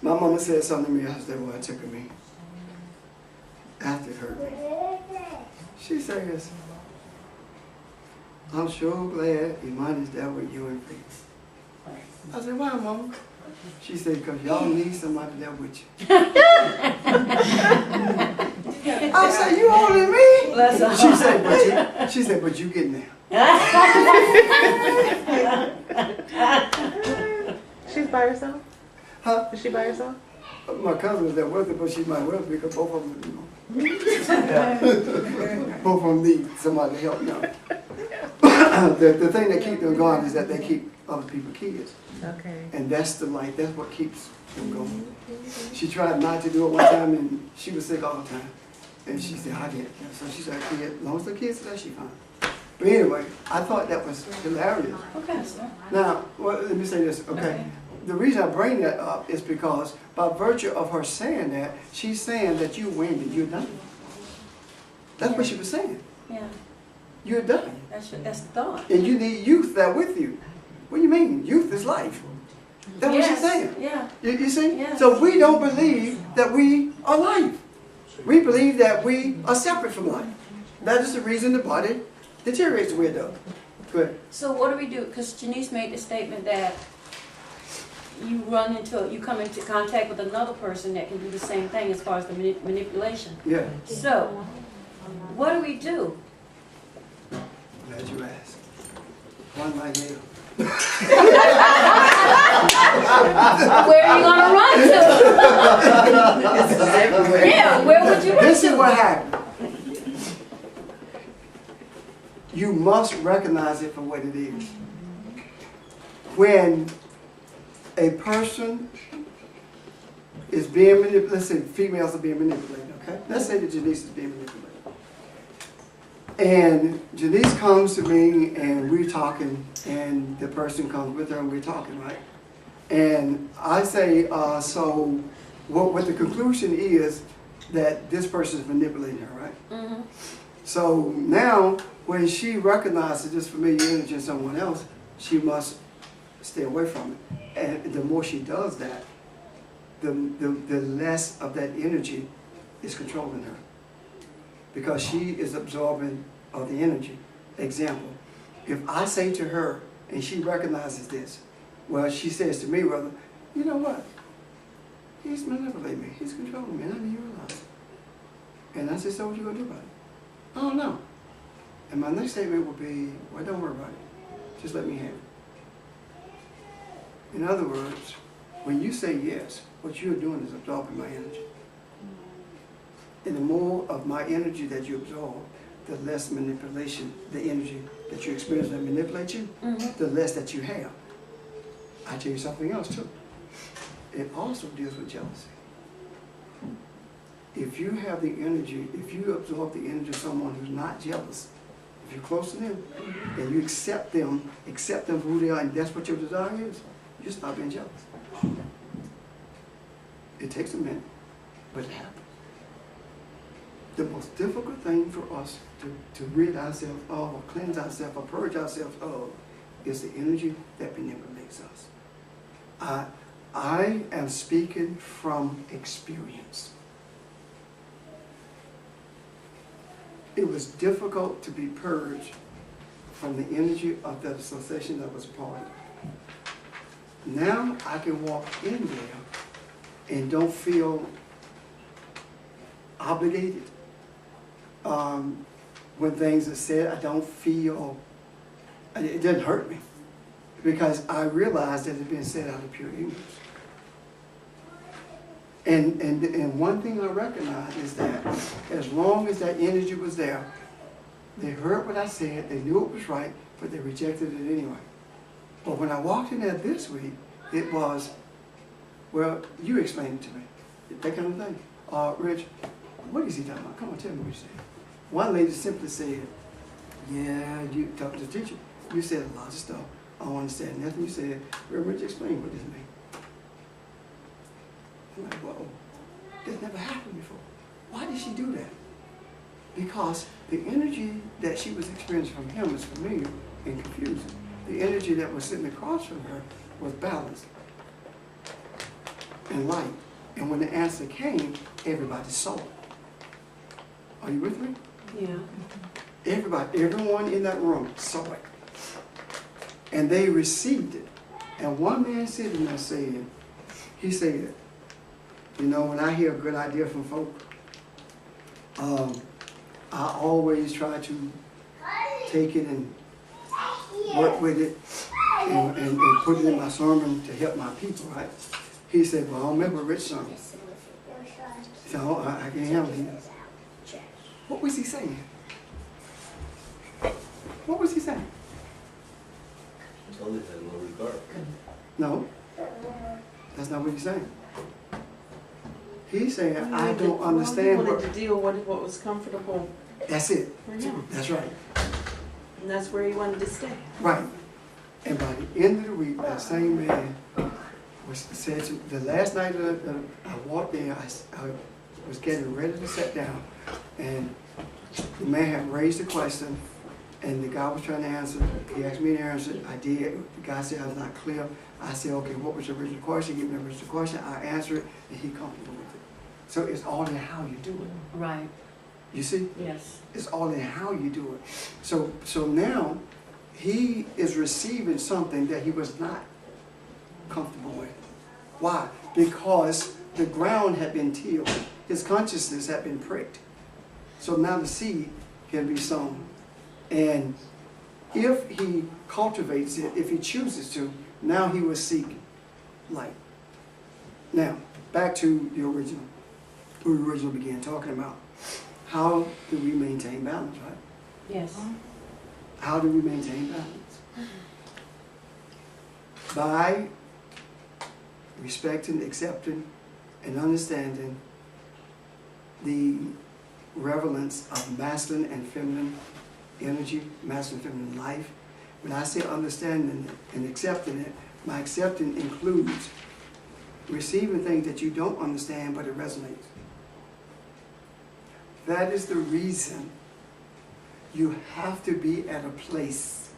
My mama said something to me yesterday when it took me. After it hurt me. She says, I'm sure glad Imani's there with you and Faith. I said, why, Mama? She said, because y'all need somebody there with you. I said, you older than me? She said, but you getting there. She's by herself? Huh? Is she by herself? My cousin was there with her, but she might well be because both of them, both of them need somebody to help them. The thing that keeps them going is that they keep other people's kids. Okay. And that's the life, that's what keeps them going. She tried not to do it one time and she was sick all the time. And she said, I get it. So she said, as long as the kids are there, she's fine. But anyway, I thought that was hilarious. Okay, sir. Now, well, let me say this, okay? The reason I bring that up is because by virtue of her saying that, she's saying that you win and you're done. That's what she was saying. Yeah. You're done. That's the thought. And you need youth there with you. What do you mean? Youth is life. That's what she's saying. Yeah. You see? Yes. So we don't believe that we are life. We believe that we are separate from life. That is the reason the body deteriorates the way it does. Good. So what do we do? Because Janice made the statement that you come into contact with another person that can do the same thing as far as the manipulation. Yeah. So, what do we do? Glad you asked. One night later. Where are you going to run to? Yeah, where would you run to? This is what happened. You must recognize it for what it is. When a person is being manipulated. Let's say females are being manipulated, okay? Let's say that Janice is being manipulated. And Janice comes to me and we're talking, and the person comes with her and we're talking, right? And I say, so what the conclusion is that this person is manipulating her, right? Mm-hmm. So now, when she recognizes this familiar energy in someone else, she must stay away from it. And the more she does that, the less of that energy is controlling her. Because she is absorbing of the energy. Example, if I say to her, and she recognizes this, well, she says to me, rather, you know what? He's manipulating me. He's controlling me, and I didn't even realize it. And I said, so what you gonna do about it? I don't know. And my next statement would be, well, don't worry about it. Just let me have it. In other words, when you say yes, what you're doing is absorbing my energy. And the more of my energy that you absorb, the less manipulation, the energy that you experience that manipulate you, the less that you have. I tell you something else too. It also deals with jealousy. If you have the energy, if you absorb the energy of someone who's not jealous, if you're close to them, and you accept them for who they are, and that's what your desire is, you stop being jealous. It takes a minute, but it happens. The most difficult thing for us to rid ourselves of, or cleanse ourselves, or purge ourselves of, is the energy that manipulates us. I am speaking from experience. It was difficult to be purged from the energy of that association that was part of it. Now I can walk in there and don't feel obligated. When things are said, I don't feel, it doesn't hurt me, because I realize that it's been said out of pure ignorance. And one thing I recognize is that as long as that energy was there, they heard what I said, they knew it was right, but they rejected it anyway. But when I walked in there this week, it was, well, you explain it to me, that kind of thing. Rich, what is he talking about? Come on, tell me what you said. One lady simply said, yeah, you talked to the teacher. You said a lot of stuff. I don't understand nothing you said. Reverend Rich, explain what this means. I'm like, whoa, this never happened before. Why did she do that? Because the energy that she was experiencing from him was familiar and confusing. The energy that was sitting across from her was balanced and light. And when the answer came, everybody saw it. Are you with me? Yeah. Everyone in that room saw it. And they received it. And one man sitting there said, he said, you know, when I hear a good idea from folk, I always try to take it and work with it and put it in my sermon to help my people, right? He said, well, I don't remember Rich's sermon. So I can't handle it. What was he saying? What was he saying? Only had no regard. No, that's not what he's saying. He's saying, I don't understand He wanted what, to deal with what was comfortable that's it, for him. that's right, And that's where he wanted to stay. right. And by the end of the week, that same man said to, the last night I walked in, I was getting ready to sit down, and the man had raised a question, and the guy was trying to answer. He asked me to answer. I did. The guy said I was not clear. I said, okay, what was the original question? He gave me the original question. I answered it, and he comfortable with it. So it's all in how you do it. Right. You see? Yes. It's all in how you do it. So now he is receiving something that he was not comfortable with. Why? Because the ground had been tilled. His consciousness had been pricked. So now the seed can be sown. And if he cultivates it, if he chooses to, now he will seek light. Now, back to the original, who we originally began talking about. How do we maintain balance, right? Yes. How do we maintain balance? By respecting, accepting and understanding the relevance of masculine and feminine energy, masculine and feminine life. When I say understanding it and accepting it, my accepting includes receiving things that you don't understand, but it resonates. That is the reason you have to be at a place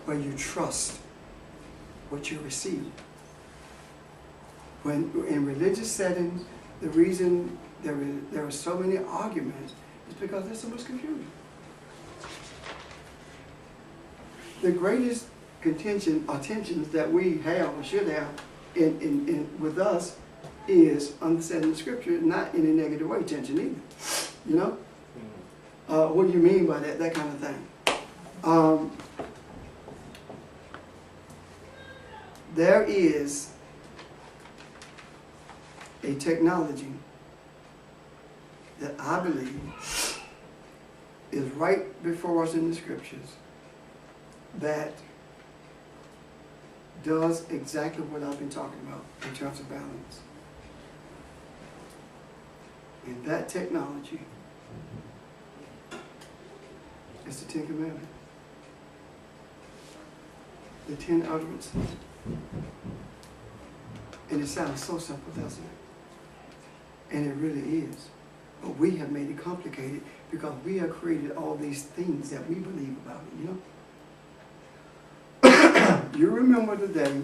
where you trust what you receive. When in religious settings, the reason there are so many arguments is because there's so much confusion. The greatest contention or tensions that we have or should have with us is understanding the scripture, not in a negative way, tension either. You know? What do you mean by that? That kind of thing. There is a technology that I believe is right before us in the scriptures that does exactly what I've been talking about in terms of balance. And that technology is the 10 Commandments. The 10 utterances. And it sounds so simple, doesn't it? And it really is. But we have made it complicated because we have created all these things that we believe about it, you know? You remember the day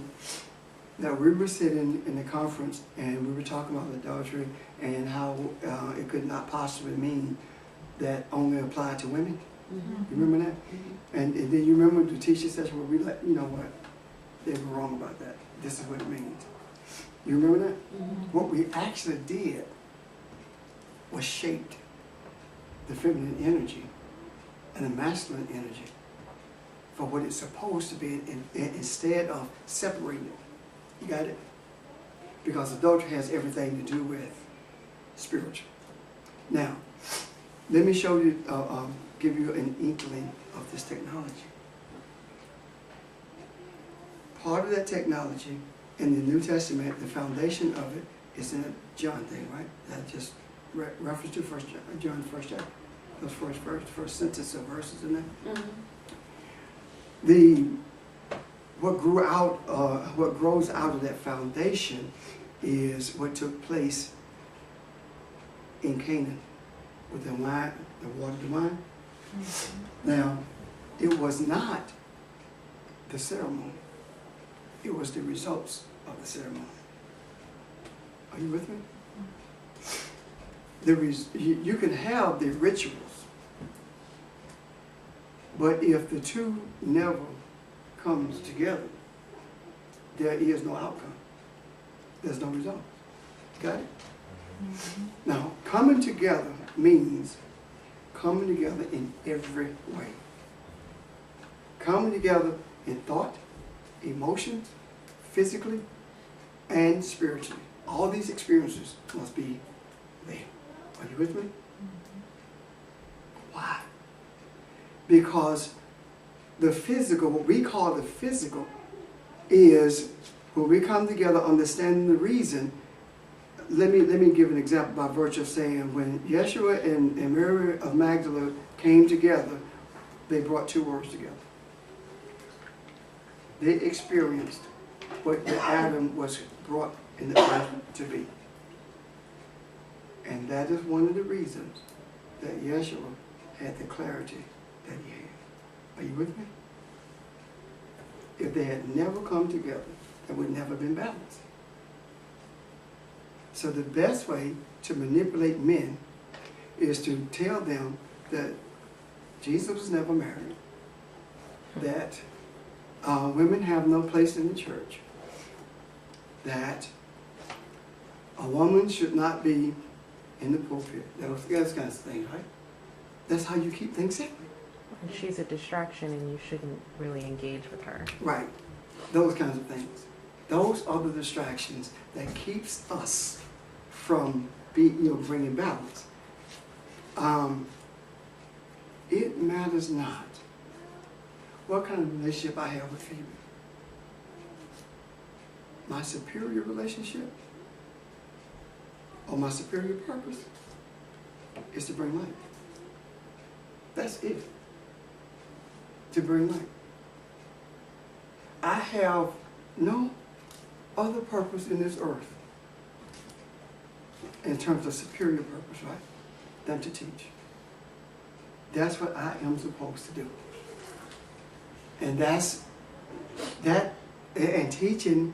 that we were sitting in the conference and we were talking about adultery and how it could not possibly mean that only applied to women? Mm-hmm. You remember that? Mm-hmm. And then you remember the teaching session where we like, you know what? They were wrong about that. This is what it means. You remember that? Mm-hmm. What we actually did was shaped the feminine energy and the masculine energy for what it's supposed to be instead of separating it. You got it? Because adultery has everything to do with spiritual. Now, let me show you, give you an inkling of this technology. Part of that technology in the New Testament, the foundation of it is in the John thing, right? That just reference to John, first chapter, those first sentence of verses in there. Mm-hmm. What grows out of that foundation is what took place in Canaan with the wine, the water, the wine. Mm-hmm. Now, it was not the ceremony. It was the results of the ceremony. Are you with me? You can have the rituals, but if the two never comes together, there is no outcome. There's no result. Got it? Mm-hmm. Now, coming together means coming together in every way. Coming together in thought, emotions, physically, and spiritually. All these experiences must be there. Are you with me? Mm-hmm. Why? Because the physical, what we call the physical, is when we come together understanding the reason. Let me give an example by virtue of saying when Yeshua and Mary of Magdala came together, they brought two words together. They experienced what the Adam was brought in the earth to be. And that is one of the reasons that Yeshua had the clarity that he had. Are you with me? If they had never come together, it would never have been balanced. So the best way to manipulate men is to tell them that Jesus was never married, that women have no place in the church, that a woman should not be in the pulpit, those kinds of things, right? That's how you keep things separate. And she's a distraction and you shouldn't really engage with her. Right. Those kinds of things. Those are the distractions that keeps us from bringing balance. It matters not what kind of relationship I have with Phoebe. my superior relationship or my superior purpose is to bring light. That's it. To bring light. I have no other purpose in this earth in terms of superior purpose, right, than to teach. That's what I am supposed to do. And and teaching,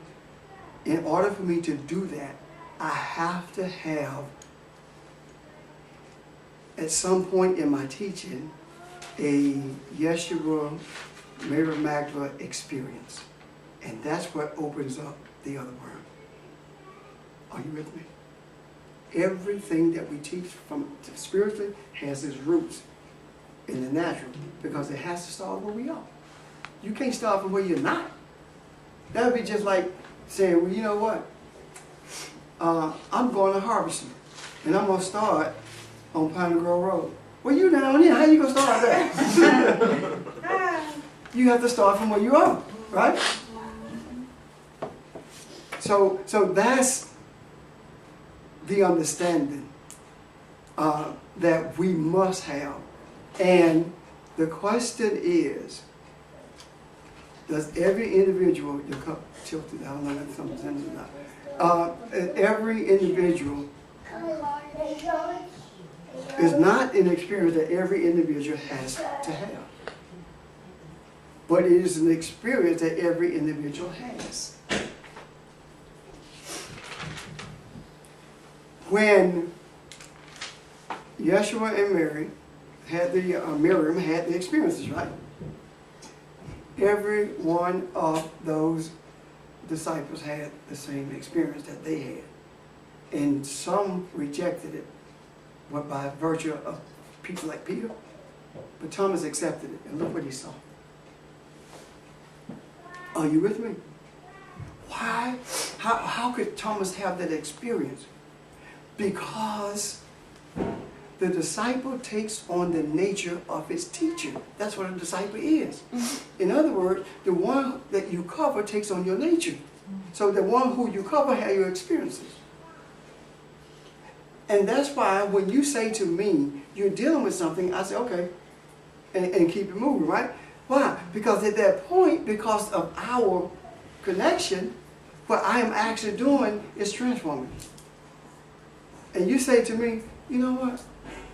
in order for me to do that, I have to have, at some point in my teaching, a Yeshua, Mary Magdalene experience. And that's what opens up the other world. Are you with me? Everything that we teach from spiritually has its roots in the natural, because it has to start where we are. You can't start from where you're not. That would be just like saying, well, you know what? I'm going to Harbison, and I'm going to start on Pine Grove Road. Well, you down here, how you going to start there? You have to start from where you are, right? So that's the understanding that we must have. And the question is, does every individual, your cup tilted, I don't know if something's in or not. Every individual is not an experience that every individual has to have. But it is an experience that every individual has. When Yeshua and Mary had Miriam had the experiences, right? Every one of those disciples had the same experience that they had. And some rejected it, but by virtue of people like Peter. But Thomas accepted it, and look what he saw. Are you with me? Why? How could Thomas have that experience? Because the disciple takes on the nature of his teacher. That's what a disciple is. In other words, the one that you cover takes on your nature. So the one who you cover has your experiences. And that's why when you say to me, you're dealing with something, I say, okay, and keep it moving, right? Why? Because at that point, because of our connection, what I am actually doing is transforming. And you say to me, you know what?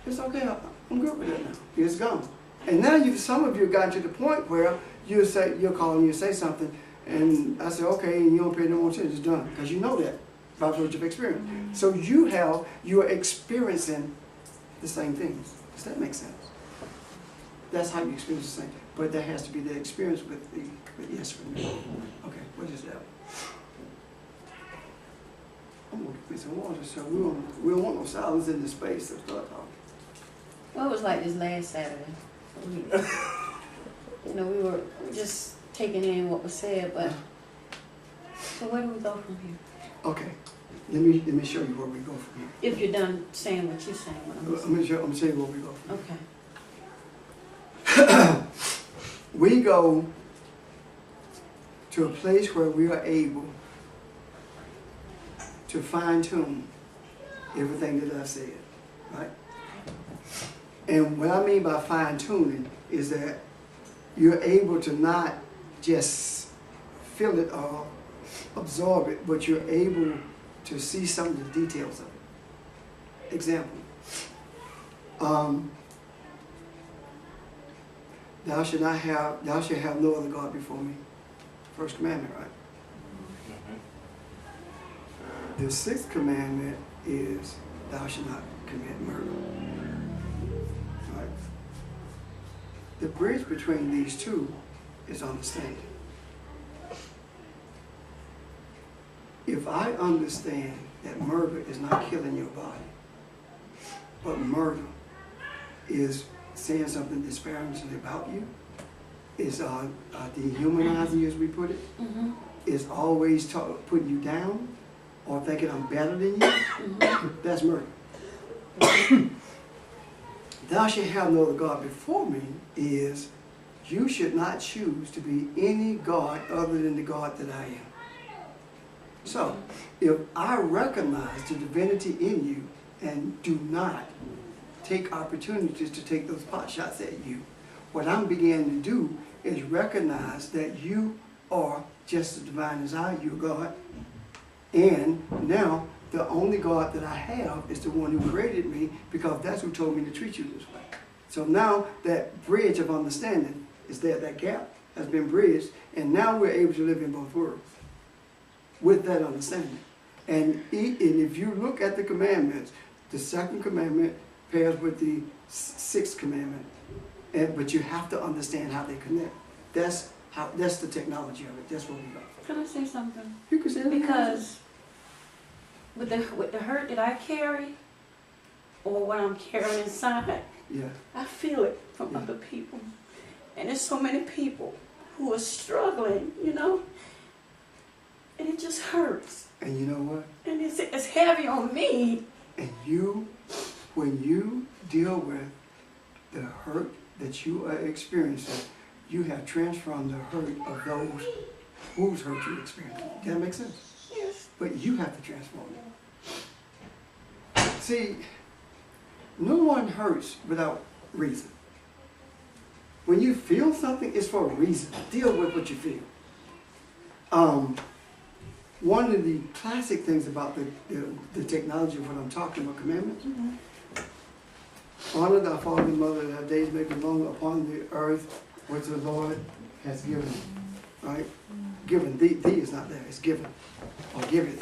It's okay. I'm good with it now. It's gone. And now some of you have gotten to the point where you're calling, you say something, and I say, okay, and you don't pay no more attention. It's done. Because you know that by virtue of experience. So you're experiencing the same things. Does that make sense? That's how you experience the same thing. But there has to be the experience with yes or no. Okay, what is that? I'm going to get some water, so we don't want no silence in the space to start talking. Well, it was like this last Saturday. We were just taking in what was said, but so where do we go from here? Okay, let me show you where we go from here. If you're done saying what you're saying, I'm going to show you where we go from okay. here. We go to a place where we are able to fine-tune everything that I've said, right? And what I mean by fine-tuning is that you're able to not just feel it or absorb it, but you're able to see some of the details of it. Example, thou shalt have no other God before me. First commandment, right? The sixth commandment is thou shalt not commit murder. Right? The bridge between these two is understanding. If I understand that murder is not killing your body, but murder is saying something disparaging about you, is dehumanizing you, as we put it, is always putting you down, or thinking I'm better than you, that's murder. Thou shalt have no other God before me is you should not choose to be any God other than the God that I am. So, if I recognize the divinity in you and do not take opportunities to take those pot shots at you, what I'm beginning to do is recognize that you are just as divine as I, you God. And now, the only God that I have is the one who created me, because that's who told me to treat you this way. So now that bridge of understanding is there, that gap has been bridged, and now we're able to live in both worlds with that understanding. And if you look at the commandments, the second commandment pairs with the sixth commandment, but you have to understand how they connect. That's the technology of it. That's what we got. Can I say something? You can say it. Because with the hurt that I carry, or what I'm carrying inside, Yeah. I feel it from Yeah. other people. And there's so many people who are struggling, you know, and it just hurts. And you know what? And it's heavy on me. And when you deal with the hurt that you are experiencing, you have transformed the hurt of those whose hurt you experience. Does that make sense? Yes. But you have to transform it. See, no one hurts without reason. When you feel something, it's for a reason. Deal with what you feel. One of the classic things about the technology of what I'm talking about, commandments, honor thy father and mother, that thy days may be long upon the earth, which the Lord has given. Right? Given. Thee is not there. It's given. Or giveth.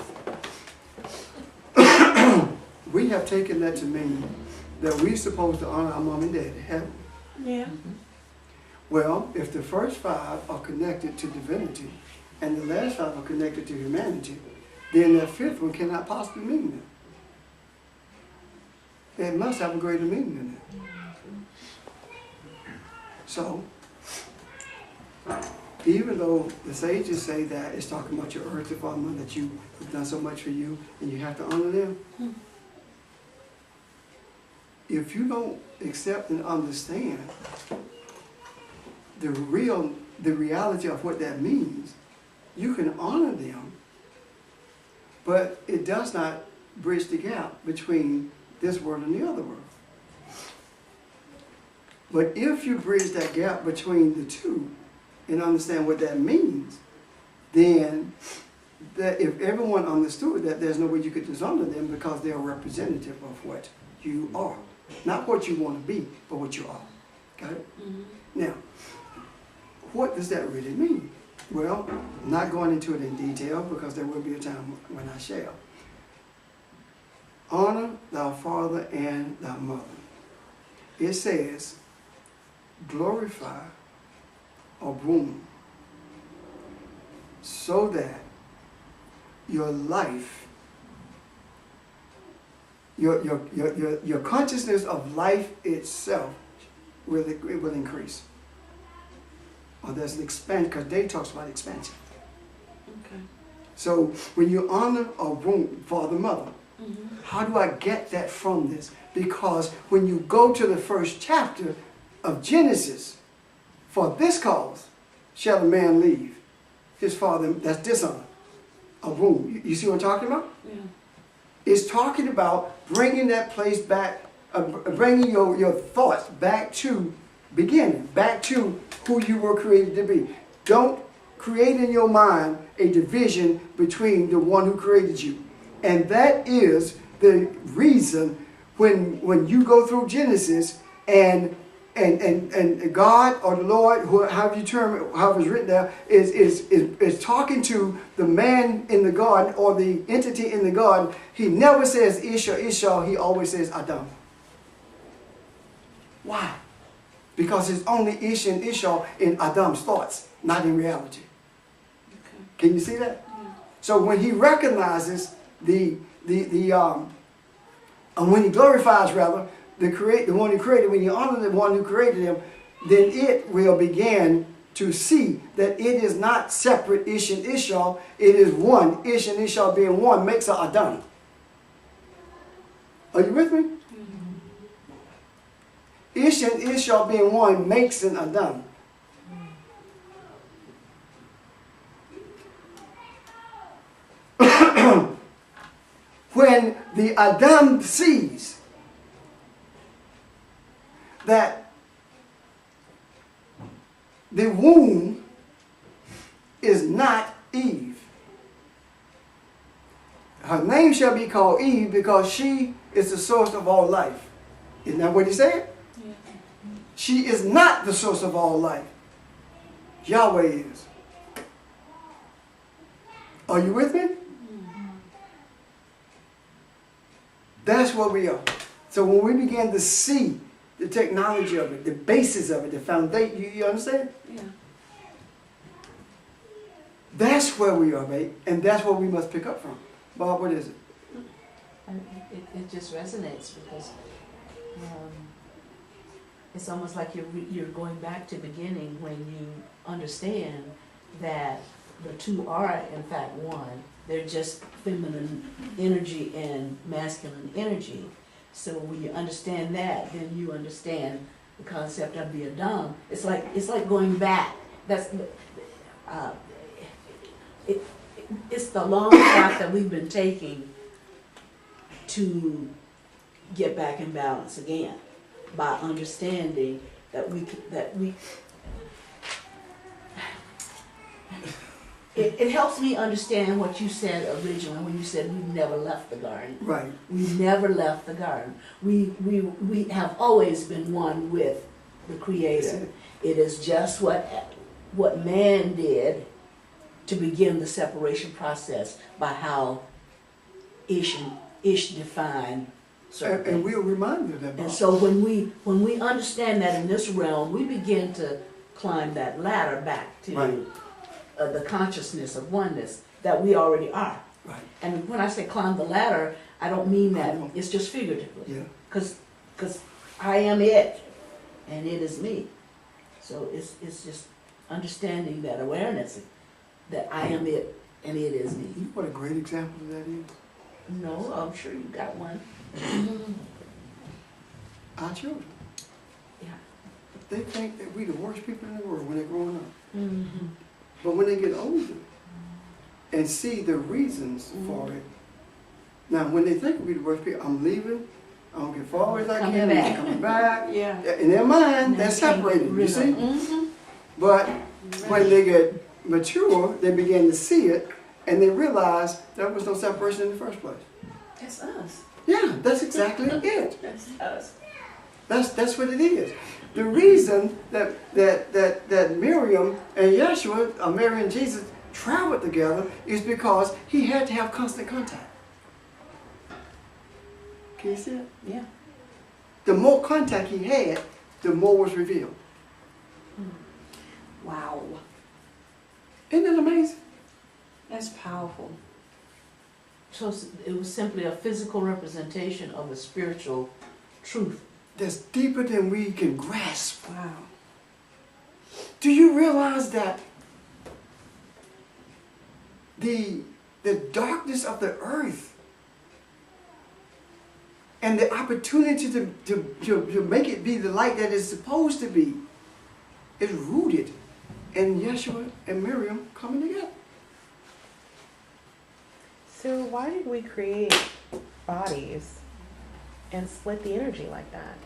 We have taken that to mean that we're supposed to honor our mom and dad, haven't we? Yeah. Well, if the first five are connected to divinity and the last five are connected to humanity, then that fifth one cannot possibly mean that. It must have a greater meaning than that. So, even though the sages say that it's talking about your earthly father, that you have done so much for you and you have to honor them, if you don't accept and understand the reality of what that means, you can honor them, but it does not bridge the gap between this world and the other world. But if you bridge that gap between the two and understand what that means, then if everyone understood that, there's no way you could dishonor them, because they're a representative of what you are. Not what you want to be, but what you are. Got it? Mm-hmm. Now, what does that really mean? Well, I'm not going into it in detail, because there will be a time when I shall. Honor thy father and thy mother. It says, glorify or boom, so that your life, your consciousness of life itself will increase. Or there's an expansion, because Dave talks about expansion. Okay. So when you honor or boom, father, mother, Mm-hmm. how do I get that from this? Because when you go to the first chapter of Genesis, for this cause shall a man leave his father. That's dishonor. A boom. You see what I'm talking about? Yeah. It's talking about bringing that place back, bringing your thoughts back to beginning, back to who you were created to be. Don't create in your mind a division between the one who created you. And that is the reason when you go through Genesis and God or the Lord, however it's written there, is talking to the man in the garden or the entity in the garden. He never says Isha, he always says Adam. Why? Because it's only Ish and Isha in Adam's thoughts, not in reality. Okay. Can you see that? Yeah. So when he recognizes when he glorifies rather the one who created, when you honor the one who created him, then it will begin to see that it is not separate Ish and Isha, it is one. Ish and Isha being one makes a Adam. Are you with me? Mm-hmm. Ish and Isha being one makes an Adam. when the Adam sees that the womb is not Eve. Her name shall be called Eve because she is the source of all life. Isn't that what he said? Yeah. She is not the source of all life. Yahweh is. Are you with me? That's where we are. So when we begin to see the technology of it, the basis of it, the foundation, you understand? Yeah. That's where we are, mate. And that's where we must pick up from. Bob, what is it? It just resonates because it's almost like you're going back to the beginning when you understand that the two are in fact one. They're just feminine energy and masculine energy. So when you understand that, then you understand the concept of the Adam. It's like going back. That's it's the long path that we've been taking to get back in balance again by understanding that it helps me understand what you said originally when you said we never left the garden. Right. We never left the garden. We have always been one with the Creator. It is just what man did to begin the separation process by how Ish defined certain And things. we'll remind you of that, Bob. And so when we understand that in this realm, we begin to climb that ladder back to Right. The consciousness of oneness that we already are. Right. And when I say climb the ladder, I don't mean I that. know. It's just figuratively. Yeah. Because I am it, and it is me. So it's just understanding that awareness that I am it, and it is me. You know what a great example of that is? No, I'm sure you got one. Our children. Yeah. They think that we the worst people in the world when they're growing up. Mm-hmm. But when they get older and see the reasons for it, now when they think we the worst people, I'm leaving, I don't get far as I Coming can, back. I'm coming back. Yeah. In their mind, they're separated, you see? Mm-hmm. But when they get mature, they begin to see it, and they realize there was no separation in the first place. That's us. Yeah, that's exactly it. That's us. That's what it is. The reason that Miriam and Yeshua, Mary and Jesus, traveled together is because he had to have constant contact. Can you see it? Yeah. The more contact he had, the more was revealed. Wow. Isn't that amazing? That's powerful. So it was simply a physical representation of a spiritual truth. That's deeper than we can grasp. Wow. Do you realize that the darkness of the earth and the opportunity to make it be the light that it's supposed to be is rooted in Yeshua and Miriam coming together? So why did we create bodies and split the energy like that?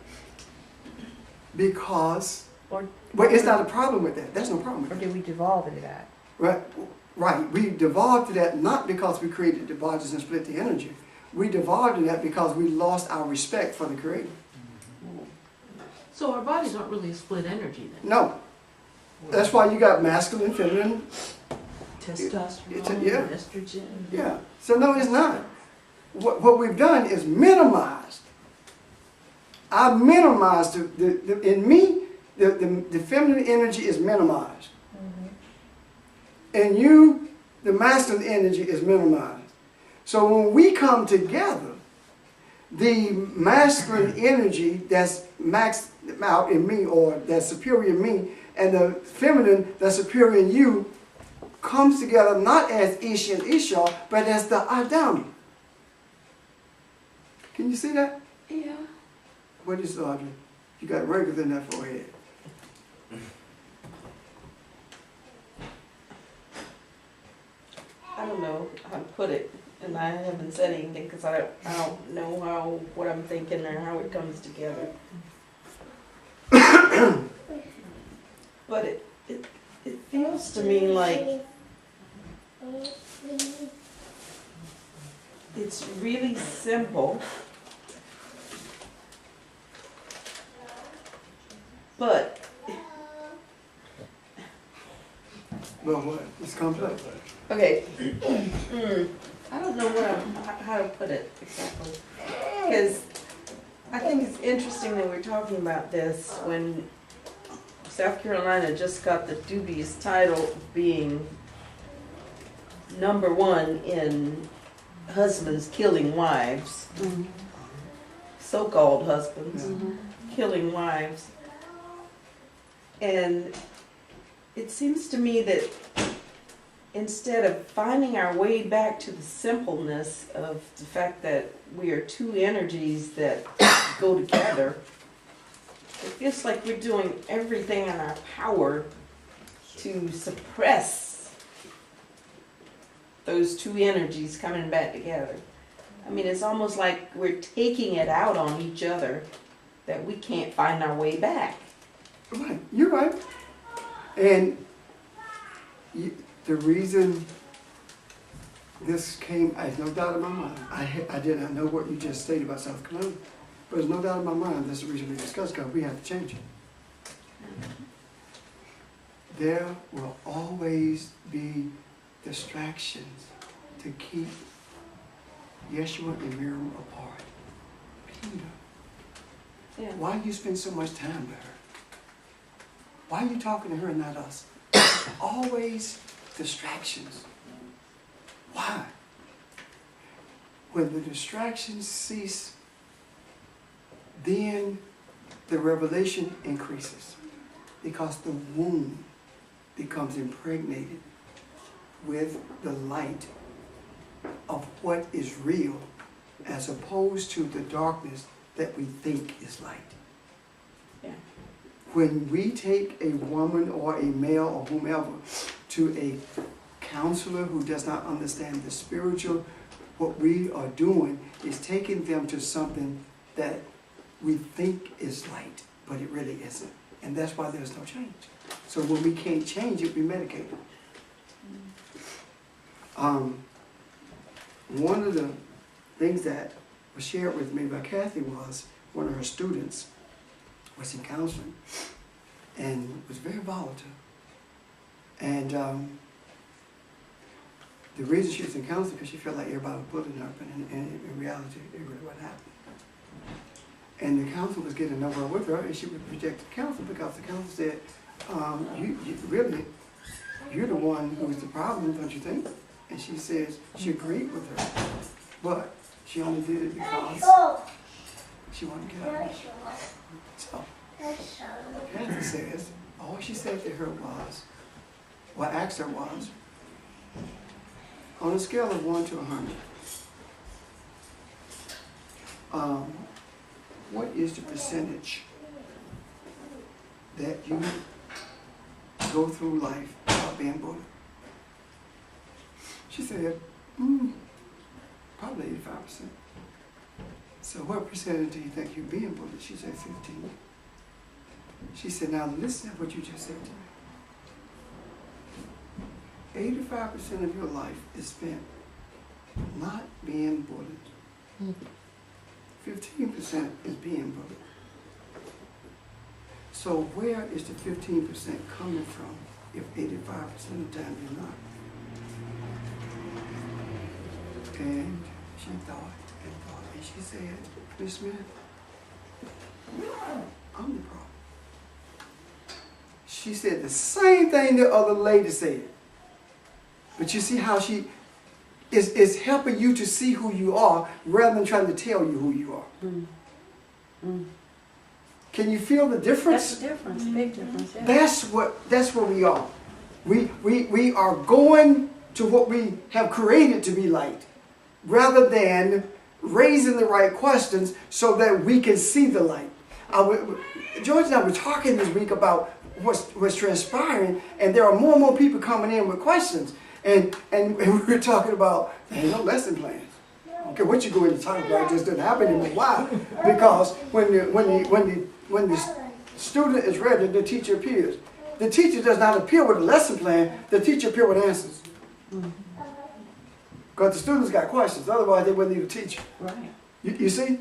Because, Or well, it's not a problem with that. There's no problem with or that. did we devolve into that? Right, right. We devolved to that not because we created the bodies and split the energy. We devolved to that because we lost our respect for the Creator. So our bodies aren't really split energy then? No. That's why you got masculine, feminine. Testosterone, yeah. estrogen. Yeah. So no, it's not. What we've done is minimized. I minimized in me, the feminine energy is minimized. And you, the masculine energy is minimized. So when we come together, the masculine energy that's maxed out in me, or that's superior in me, and the feminine that's superior in you, comes together not as Ish and Isha, but as the Adam. Can you see that? Yeah. What is Audrey? You got wrinkles in that forehead. I don't know how to put it. and I haven't said anything because I don't know what I'm thinking or how it comes together. But it feels to me like it's really simple, but Well, what? It's complex. okay. I don't know how to put it exactly. Because I think it's interesting that we're talking about this when South Carolina just got the dubious title of being #1 in husbands killing wives, so-called husbands killing wives. And it seems to me that instead of finding our way back to the simpleness of the fact that we are two energies that go together, it feels like we're doing everything in our power to suppress those two energies coming back together. I mean, it's almost like we're taking it out on each other that we can't find our way back. Right, you're right. And the reason this came, I have no doubt in my mind. I did not know what you just stated about South Carolina, but there's no doubt in my mind that's the reason we discussed, because we have to change it. There will always be distractions to keep Yeshua and Miriam apart. Peter, Yeah. why do you spend so much time with her? Why are you talking to her and not us? Always distractions. Why? When the distractions cease, then the revelation increases, because the womb becomes impregnated with the light of what is real, as opposed to the darkness that we think is light. Yeah. When we take a woman or a male or whomever to a counselor who does not understand the spiritual, what we are doing is taking them to something that we think is light, but it really isn't. And that's why there's no change. So when we can't change it, we medicate it. One of the things that was shared with me by Kathy was one of her students was in counseling and was very volatile. And the reason she was in counseling because she felt like everybody was bullying her, but in reality, it really wasn't happening. And the counselor was getting nowhere with her, and she would reject the counselor because the counselor said, you're the one who's the problem, don't you think? And she says she agreed with her, but she only did it because she wanted to get out of it. So, Kathy says, all she said to her was, what I asked her was, on a scale of 1 to 100, what is the percentage that you go through life without being bullied? She said, probably 85%. So what percentage do you think you're being bullied? She said 15. She said, now listen to what you just said to me. 85% of your life is spent not being bullied. 15% is being bullied. So where is the 15% coming from if 85% of the time you're not? And she thought, and she said, Miss Smith, I'm the problem. She said the same thing the other lady said. But you see how she is helping you to see who you are rather than trying to tell you who you are. Can you feel the difference? That's the difference, big difference, yeah. That's what we are. We are going to what we have created to be light, rather than raising the right questions so that we can see the light. George and I were talking this week about what's transpiring, and there are more and more people coming in with questions. And we were talking about, there ain't no lesson plans. I don't care what you go into talking about, it just doesn't happen anymore. Why? Because when the student is ready, the teacher appears. The teacher does not appear with a lesson plan, the teacher appears with answers. Because the students got questions, otherwise they wouldn't need a teacher. Right. You see?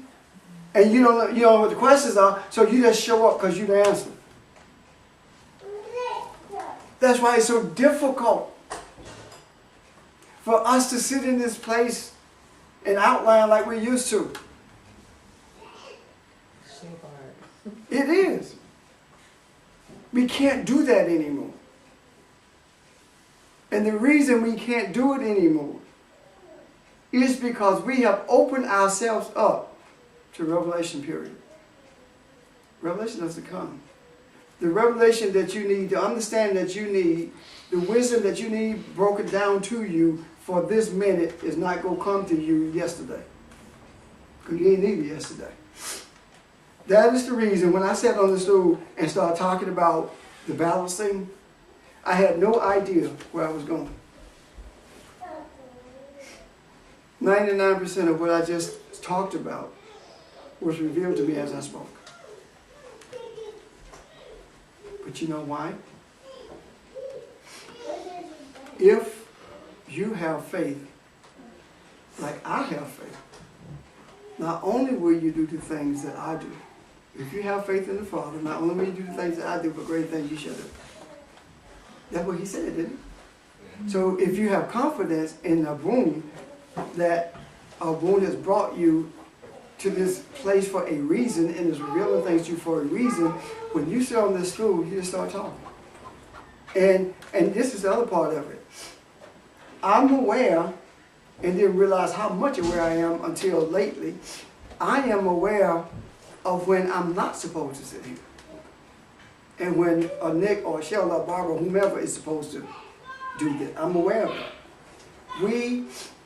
And you don't know what the questions are, so you just show up because you the answer. That's why it's so difficult for us to sit in this place and outline like we used to. So hard. It is. We can't do that anymore. And the reason we can't do it anymore is because we have opened ourselves up to revelation period. Revelation doesn't come. The revelation that you need, the understanding that you need, the wisdom that you need broken down to you for this minute is not going to come to you yesterday. Because you didn't need it yesterday. That is the reason when I sat on the stool and started talking about the balancing, I had no idea where I was going. 99% of what I just talked about was revealed to me as I spoke. But you know why? If you have faith, like I have faith, not only will you do the things that I do, if you have faith in the Father, not only will you do the things that I do, but great things you shall do. That's what he said, didn't he? So if you have confidence in Abun, that Abun has brought you to this place for a reason and is revealing things to you for a reason, when you sit on this stool, you just start talking. And this is the other part of it. I'm aware, and didn't realize how much aware I am until lately, I am aware of when I'm not supposed to sit here. And when a Nick or a Shell or Barbara, whomever is supposed to do that. I'm aware of that.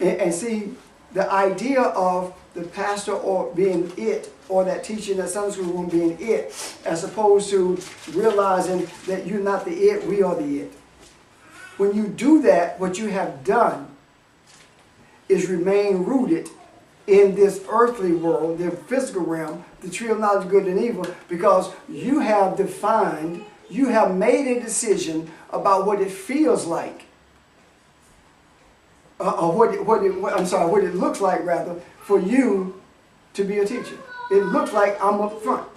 And see, the idea of the pastor or being it, or that teacher in that Sunday school room being it, as opposed to realizing that you're not the it, we are the it. When you do that, what you have done is remain rooted in this earthly world, the physical realm, the tree of knowledge of good and evil, because you have defined, you have made a decision about what it feels like, or what it looks like rather, for you to be a teacher. It looks like I'm up front.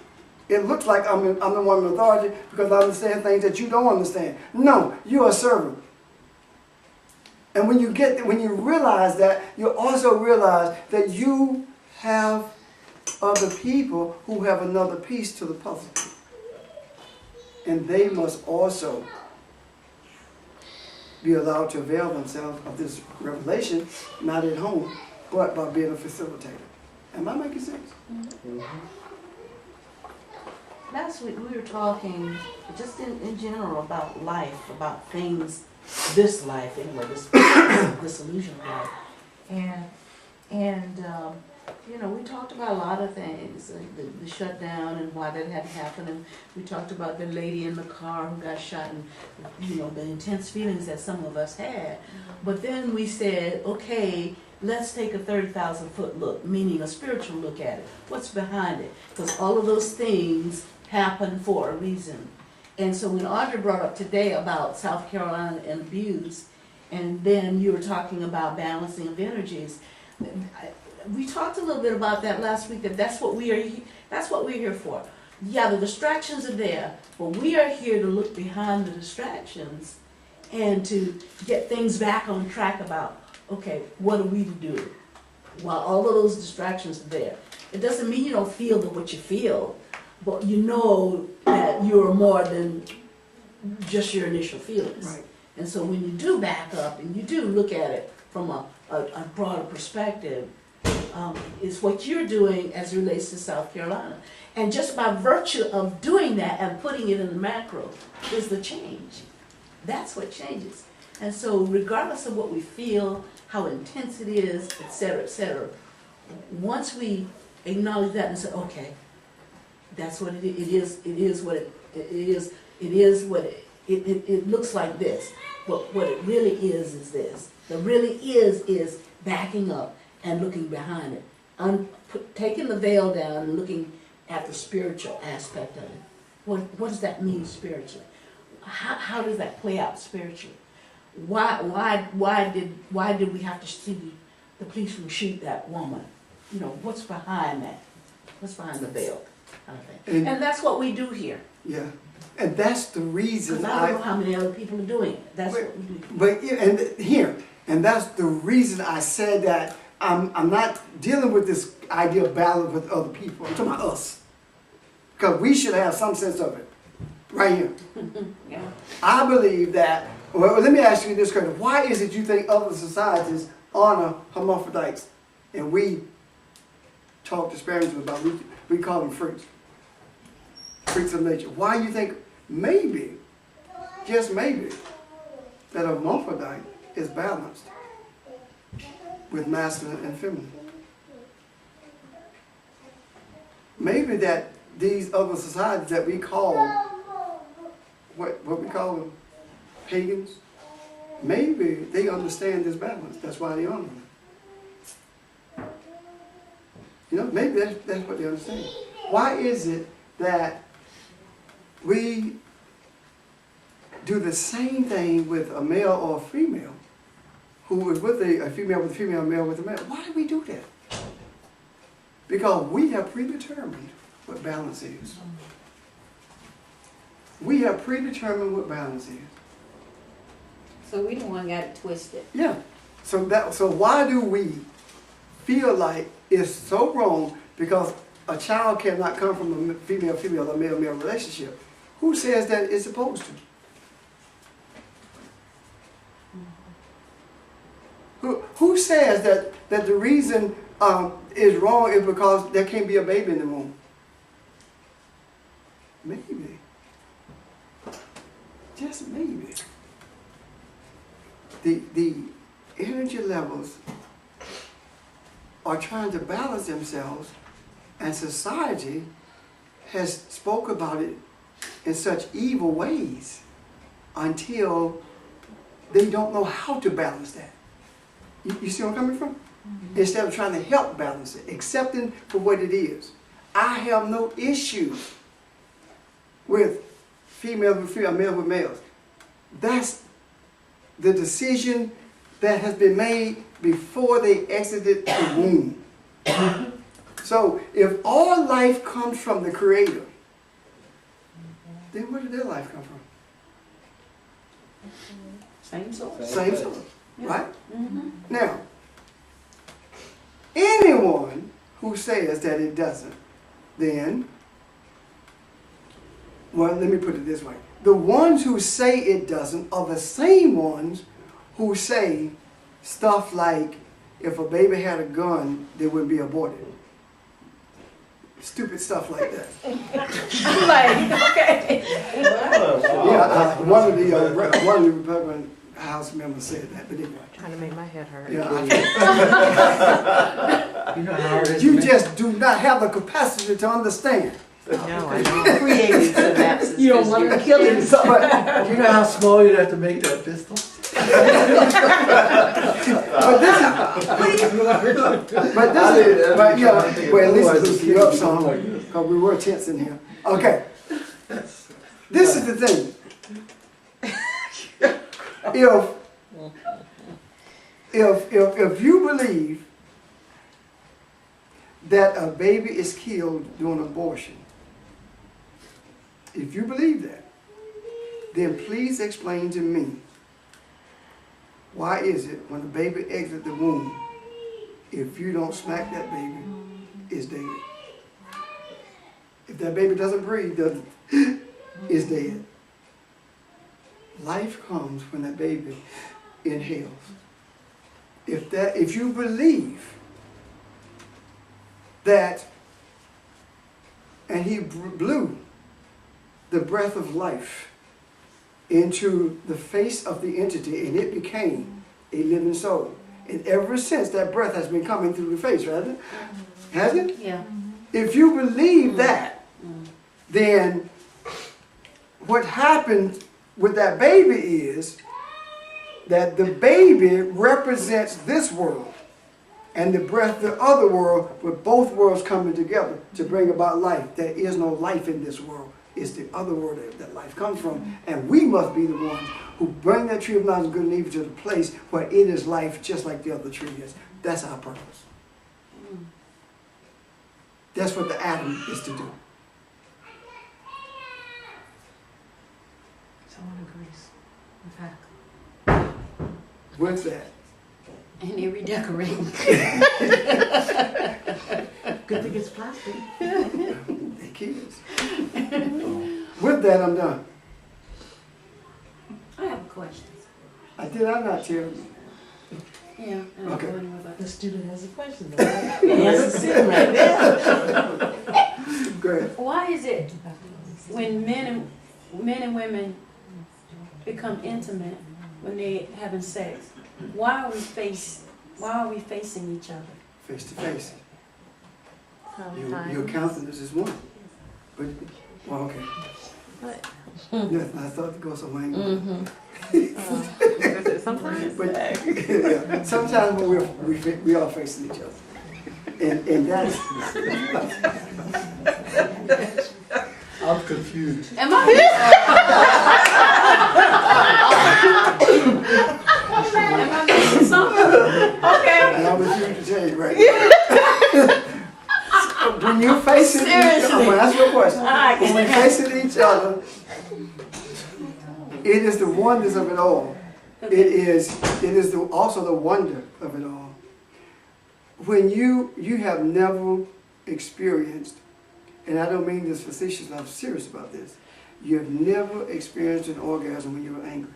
It looks like I'm the one in authority because I understand things that you don't understand. No, you're a servant. And when you realize that, you also realize that you have other people who have another piece to the puzzle. And they must also be allowed to avail themselves of this revelation, not at home, but by being a facilitator. Am I making sense? Mm-hmm. Last week we were talking just in general about life, about things, this life anyway, this illusion of life, and we talked about a lot of things, like the shutdown and why that had happened, and we talked about the lady in the car who got shot, and the intense feelings that some of us had. But then we said, okay, let's take a 30,000-foot look, meaning a spiritual look at it. What's behind it? Because all of those things happen for a reason. And so when Audrey brought up today about South Carolina and abuse, and then you were talking about balancing of energies, we talked a little bit about that last week. That's what we're here for. Yeah, the distractions are there, but we are here to look behind the distractions and to get things back on track about, okay, what are we to do while all of those distractions are there? It doesn't mean you don't feel what you feel, but you know that you're more than just your initial feelings. Right. And so when you do back up and you do look at it from a broader perspective, is what you're doing as it relates to South Carolina. And just by virtue of doing that and putting it in the macro is the change. That's what changes. And so regardless of what we feel, how intense it is, etc., once we acknowledge that and say, okay, that's what it is what it is what it looks like this, but what it really is this. The really is backing up and looking behind it, taking the veil down and looking at the spiritual aspect of it. What does that mean spiritually? How does that play out spiritually? Why did we have to see the policeman shoot that woman? You know, what's behind that? What's behind the veil? And- And that's what we do here. Yeah, and that's the Because reason I don't know how many other people are doing it. That's what we do. But and that's the reason I said that I'm not dealing with this idea of balance with other people. I'm talking about us, because we should have some sense of it, right here. Yeah. I believe that. Well, let me ask you this question: why is it you think other societies honor hermaphrodites, and we talk disparagingly about we call them freaks of nature? Why you think maybe, just maybe, that a hermaphrodite is balanced with masculine and feminine? Maybe that these other societies that we call, what we call them, pagans, maybe they understand this balance. That's why they honor them. You know, maybe that's what they understand. Why is it that we do the same thing with a male or a female who is with a female with a female, a male with a male? Why do we do that? Because we have predetermined what balance is. We have predetermined what balance is. So we the one got it twisted. Yeah. So why do we feel like it's so wrong because a child cannot come from a female-female or male-male relationship? Who says that it's supposed to? Who says that the reason is wrong is because there can't be a baby in the womb? Maybe. Just maybe. The energy levels are trying to balance themselves, and society has spoke about it in such evil ways until they don't know how to balance that. You see where I'm coming from? Mm-hmm. Instead of trying to help balance it, accepting for what it is. I have no issue with females with females, males with males. That's the decision that has been made before they exited the womb. So if all life comes from the Creator, then where did their life come from? Same source. Same source, right? Mm-hmm. Now, anyone who says that it doesn't, then, well, let me put it this way. The ones who say it doesn't are the same ones who say stuff like, if a baby had a gun, they wouldn't be aborted. Stupid stuff like that. Like, okay. Yeah, one of the Republican House members said that, but anyway. Trying to make my head hurt. Yeah, You know how hard it is. you just do not have the capacity to understand. No, I don't. Created synapses. You don't want to kill him. But, You know how small you'd have to make that pistol? but yeah, well, at least it loosened you up some, because we were tense in here. Okay, this is the thing. If you believe that a baby is killed during abortion, if you believe that, then please explain to me, why is it when a baby exits the womb, if you don't smack that baby, it's dead? If that baby doesn't breathe, it's dead. Life comes when that baby inhales. If you believe that, and he blew the breath of life into the face of the entity, and it became a living soul. And ever since, that breath has been coming through the face, hasn't it? Hasn't it? Yeah. If you believe that, then what happened with that baby is that the baby represents this world and the breath of the other world, with both worlds coming together to bring about life. There is no life in this world. It's the other world that life comes from. And we must be the ones who bring that tree of knowledge of good and evil to the place where it is life just like the other tree is. That's our purpose. That's what the atom is to do. Someone agrees. In fact. With that, And they redecorate. Good thing it's plastic. the kids. With that, I'm done. I have a question. Did I not tell you? Yeah. I don't Okay. know anymore about The this. student has a question. The answer's sitting right there. Go ahead. Why is it when men and women become intimate when they having sex? Why are we facing each other? Face to face. Your countenance is one. But, well, okay. Nothing. I thought to go somewhere. Sometimes. But yeah, sometimes when we are facing each other, and that's I'm confused. Am I? Am I missing something? Okay. and I was going to tell you right. When you're facing each other, I'm gonna ask you a question. Alright. When we're facing each other, it is the oneness of it all. It is also the wonder of it all. When you have never experienced, and I don't mean this facetiously, I'm serious about this. You have never experienced an orgasm when you were angry.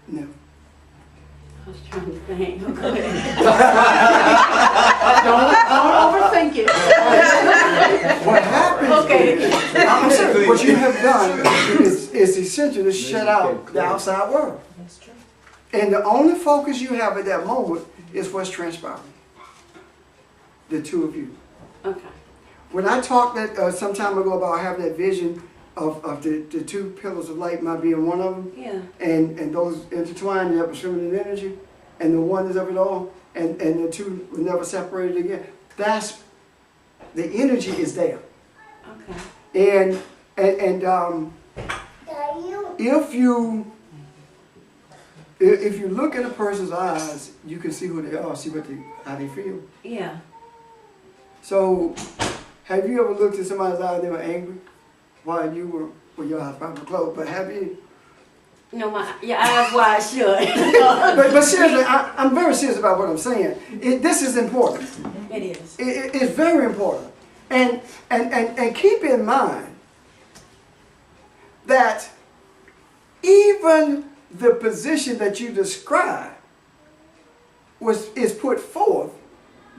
Never. I was trying to think. Okay. Don't overthink it. What happens I'm saying, what you have done is essential to shut out the outside world. That's true. And the only focus you have at that moment is what's transpiring. The two of you. Okay. When I talked that some time ago about having that vision of the two pillars of light, my being one of them, Yeah. and those intertwined, the upper feminine energy, and the oneness of it all, and the two were never separated again. That's, the energy is there. Okay. And if you look in a person's eyes, you can see who they are, see how they feel. Yeah. So, have you ever looked at somebody's eyes and they were angry while you were, well, your eyes probably closed, but have you? No, your eyes wide shut. But seriously, I'm very serious about what I'm saying. This is important. It is. It's very important. And keep in mind that even the position that you describe is put forth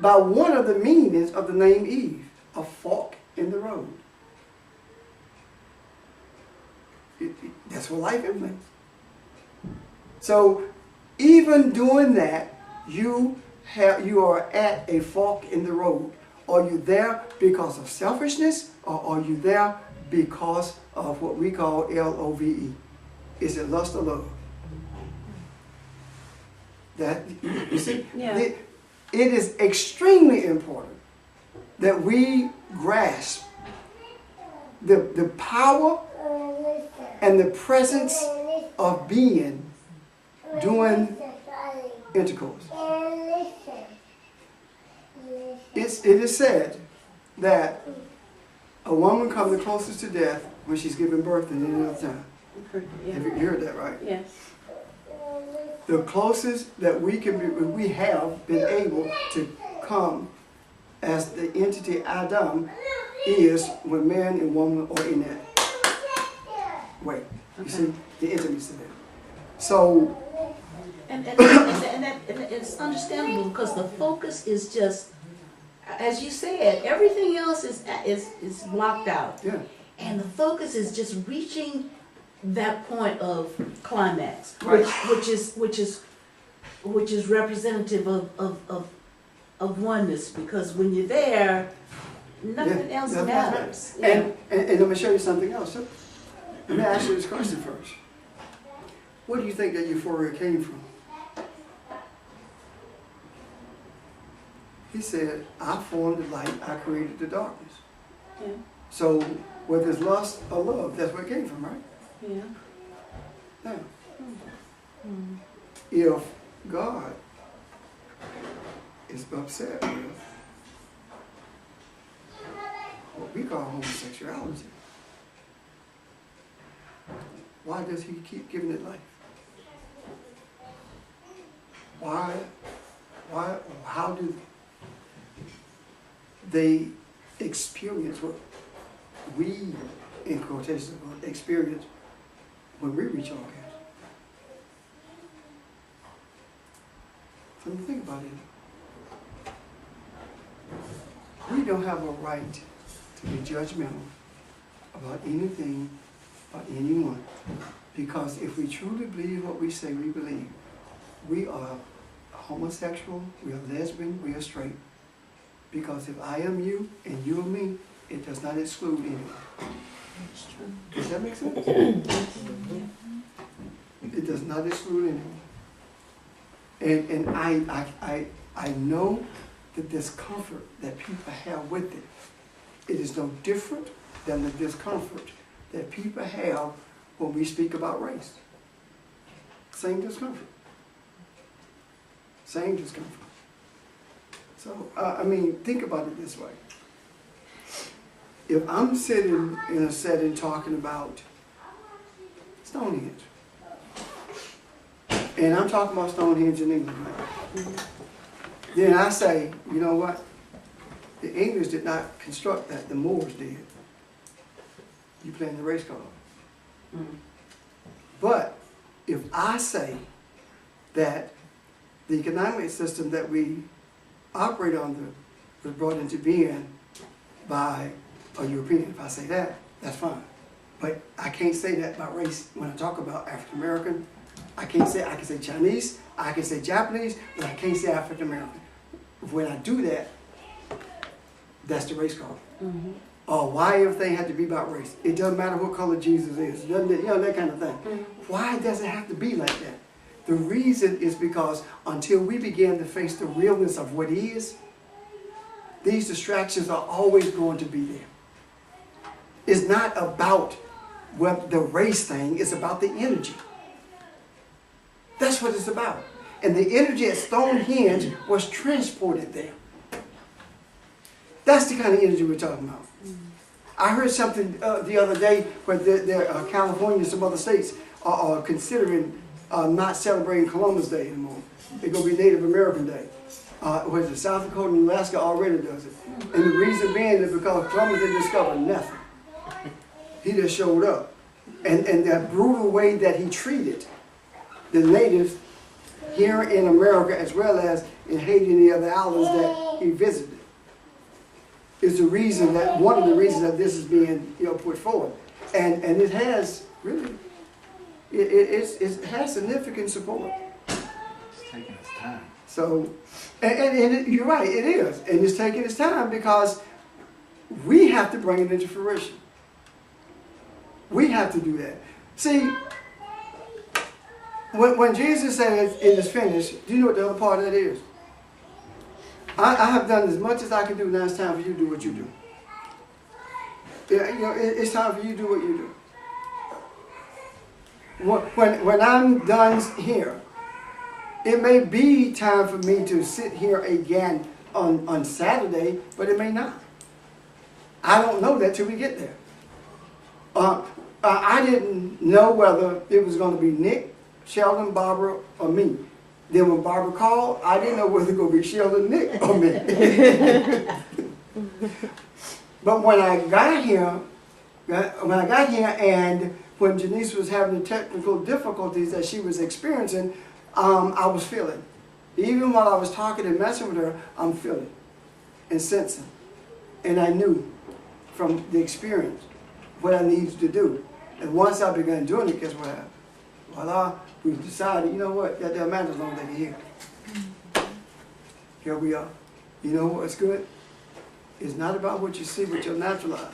by one of the meanings of the name Eve, a fork in the road. That's what life is. So even doing that, you are at a fork in the road. Are you there because of selfishness, or are you there because of what we call LOVE? Is it lust or love? That, you see, Yeah. it is extremely important that we grasp the power and the presence of being doing intercourse. It is said that a woman comes the closest to death when she's giving birth than any other time. Yeah. Have you heard that, right? Yes. The closest that we have been able to come as the entity Adam is when man and woman are in that way. You see, the intimacy there. So, And it's understandable because the focus is just, as you said, everything else is blocked out. yeah. And the focus is just reaching that point of climax, Right. which is representative of oneness. Because when you're there, Nothing else nothing else matters. And let me show you something else. So, let me ask you this question first. Where do you think that euphoria came from? He said, I formed the light, I created the darkness. Yeah. So, whether it's lust or love, that's where it came from, right? Yeah. Now, Mm. if God is upset with what we call homosexuality, why does he keep giving it life? Why, how do they experience what we, in quotations, experience when we reach orgasm? So you think about it. We don't have a right to be judgmental about anything or anyone, because if we truly believe what we say we believe, we are homosexual, we are lesbian, we are straight. Because if I am you and you are me, it does not exclude anyone. Does that make sense? It does not exclude anyone. And I know the discomfort that people have with it. It is no different than the discomfort that people have when we speak about race. Same discomfort. Same discomfort. So, I mean, think about it this way. If I'm sitting in a setting talking about Stonehenge, and I'm talking about Stonehenge in England, right? Then I say, you know what? The English did not construct that, the Moors did. You playing the race card. But if I say that the economic system that we operate under was brought into being by a European, if I say that, that's fine. But I can't say that about race when I talk about African American. I can say Chinese, I can say Japanese, but I can't say African American. When I do that, that's the race card. Mm-hmm. Or why everything had to be about race. It doesn't matter what color Jesus is, doesn't it? You know, that kind of thing. Mm-hmm. Why does it have to be like that? The reason is because until we begin to face the realness of what is, these distractions are always going to be there. It's not about what the race thing, it's about the energy. That's what it's about. And the energy at Stonehenge was transported there. That's the kind of energy we're talking about. I heard something the other day where California and some other states are considering not celebrating Columbus Day anymore. It's going to be Native American Day. Whereas South Dakota and Alaska already does it. And the reason being is because Columbus didn't discover nothing. He just showed up. And that brutal way that he treated the natives here in America as well as in Haiti and the other islands that he visited is the reason that, one of the reasons that this is being put forward. And it has really, it has significant support. It's taking its time. So, you're right, it is. And it's taking its time because we have to bring it into fruition. We have to do that. See, when Jesus says it is finished, do you know what the other part of that is? I have done as much as I can do. Now it's time for you to do what you do. It's time for you to do what you do. When I'm done here, it may be time for me to sit here again on Saturday, but it may not. I don't know that till we get there. I didn't know whether it was going to be Nick, Sheldon, Barbara, or me. Then when Barbara called, I didn't know whether it was going to be Sheldon, Nick, or me. But when I got here, and when Janice was having the technical difficulties that she was experiencing, I was feeling. Even while I was talking and messing with her, I'm feeling and sensing. And I knew from the experience what I needed to do. And once I began doing it, guess what happened? Voila, we decided, you know what, that doesn't matter as long as they're here. Here we are. You know what's good? It's not about what you see with your natural eyes.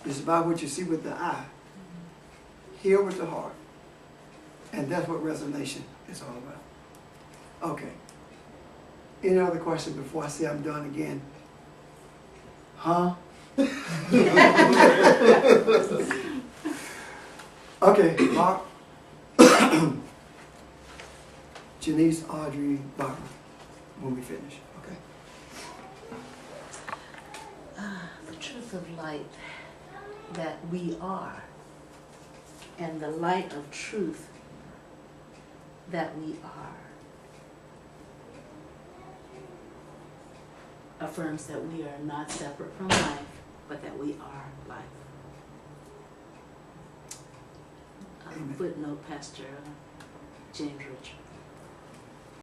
It's about what you see with the eye. Hear with the heart. And that's what resonation is all about. Okay. Any other question before I say I'm done again? Huh? Okay, Mark. Janice, Audrey, Barbara, when we finish, okay? The truth of light that we are, and the light of truth that we are, affirms that we are not separate from life, but that we are life. Amen. Footnote, Pastor James Richard.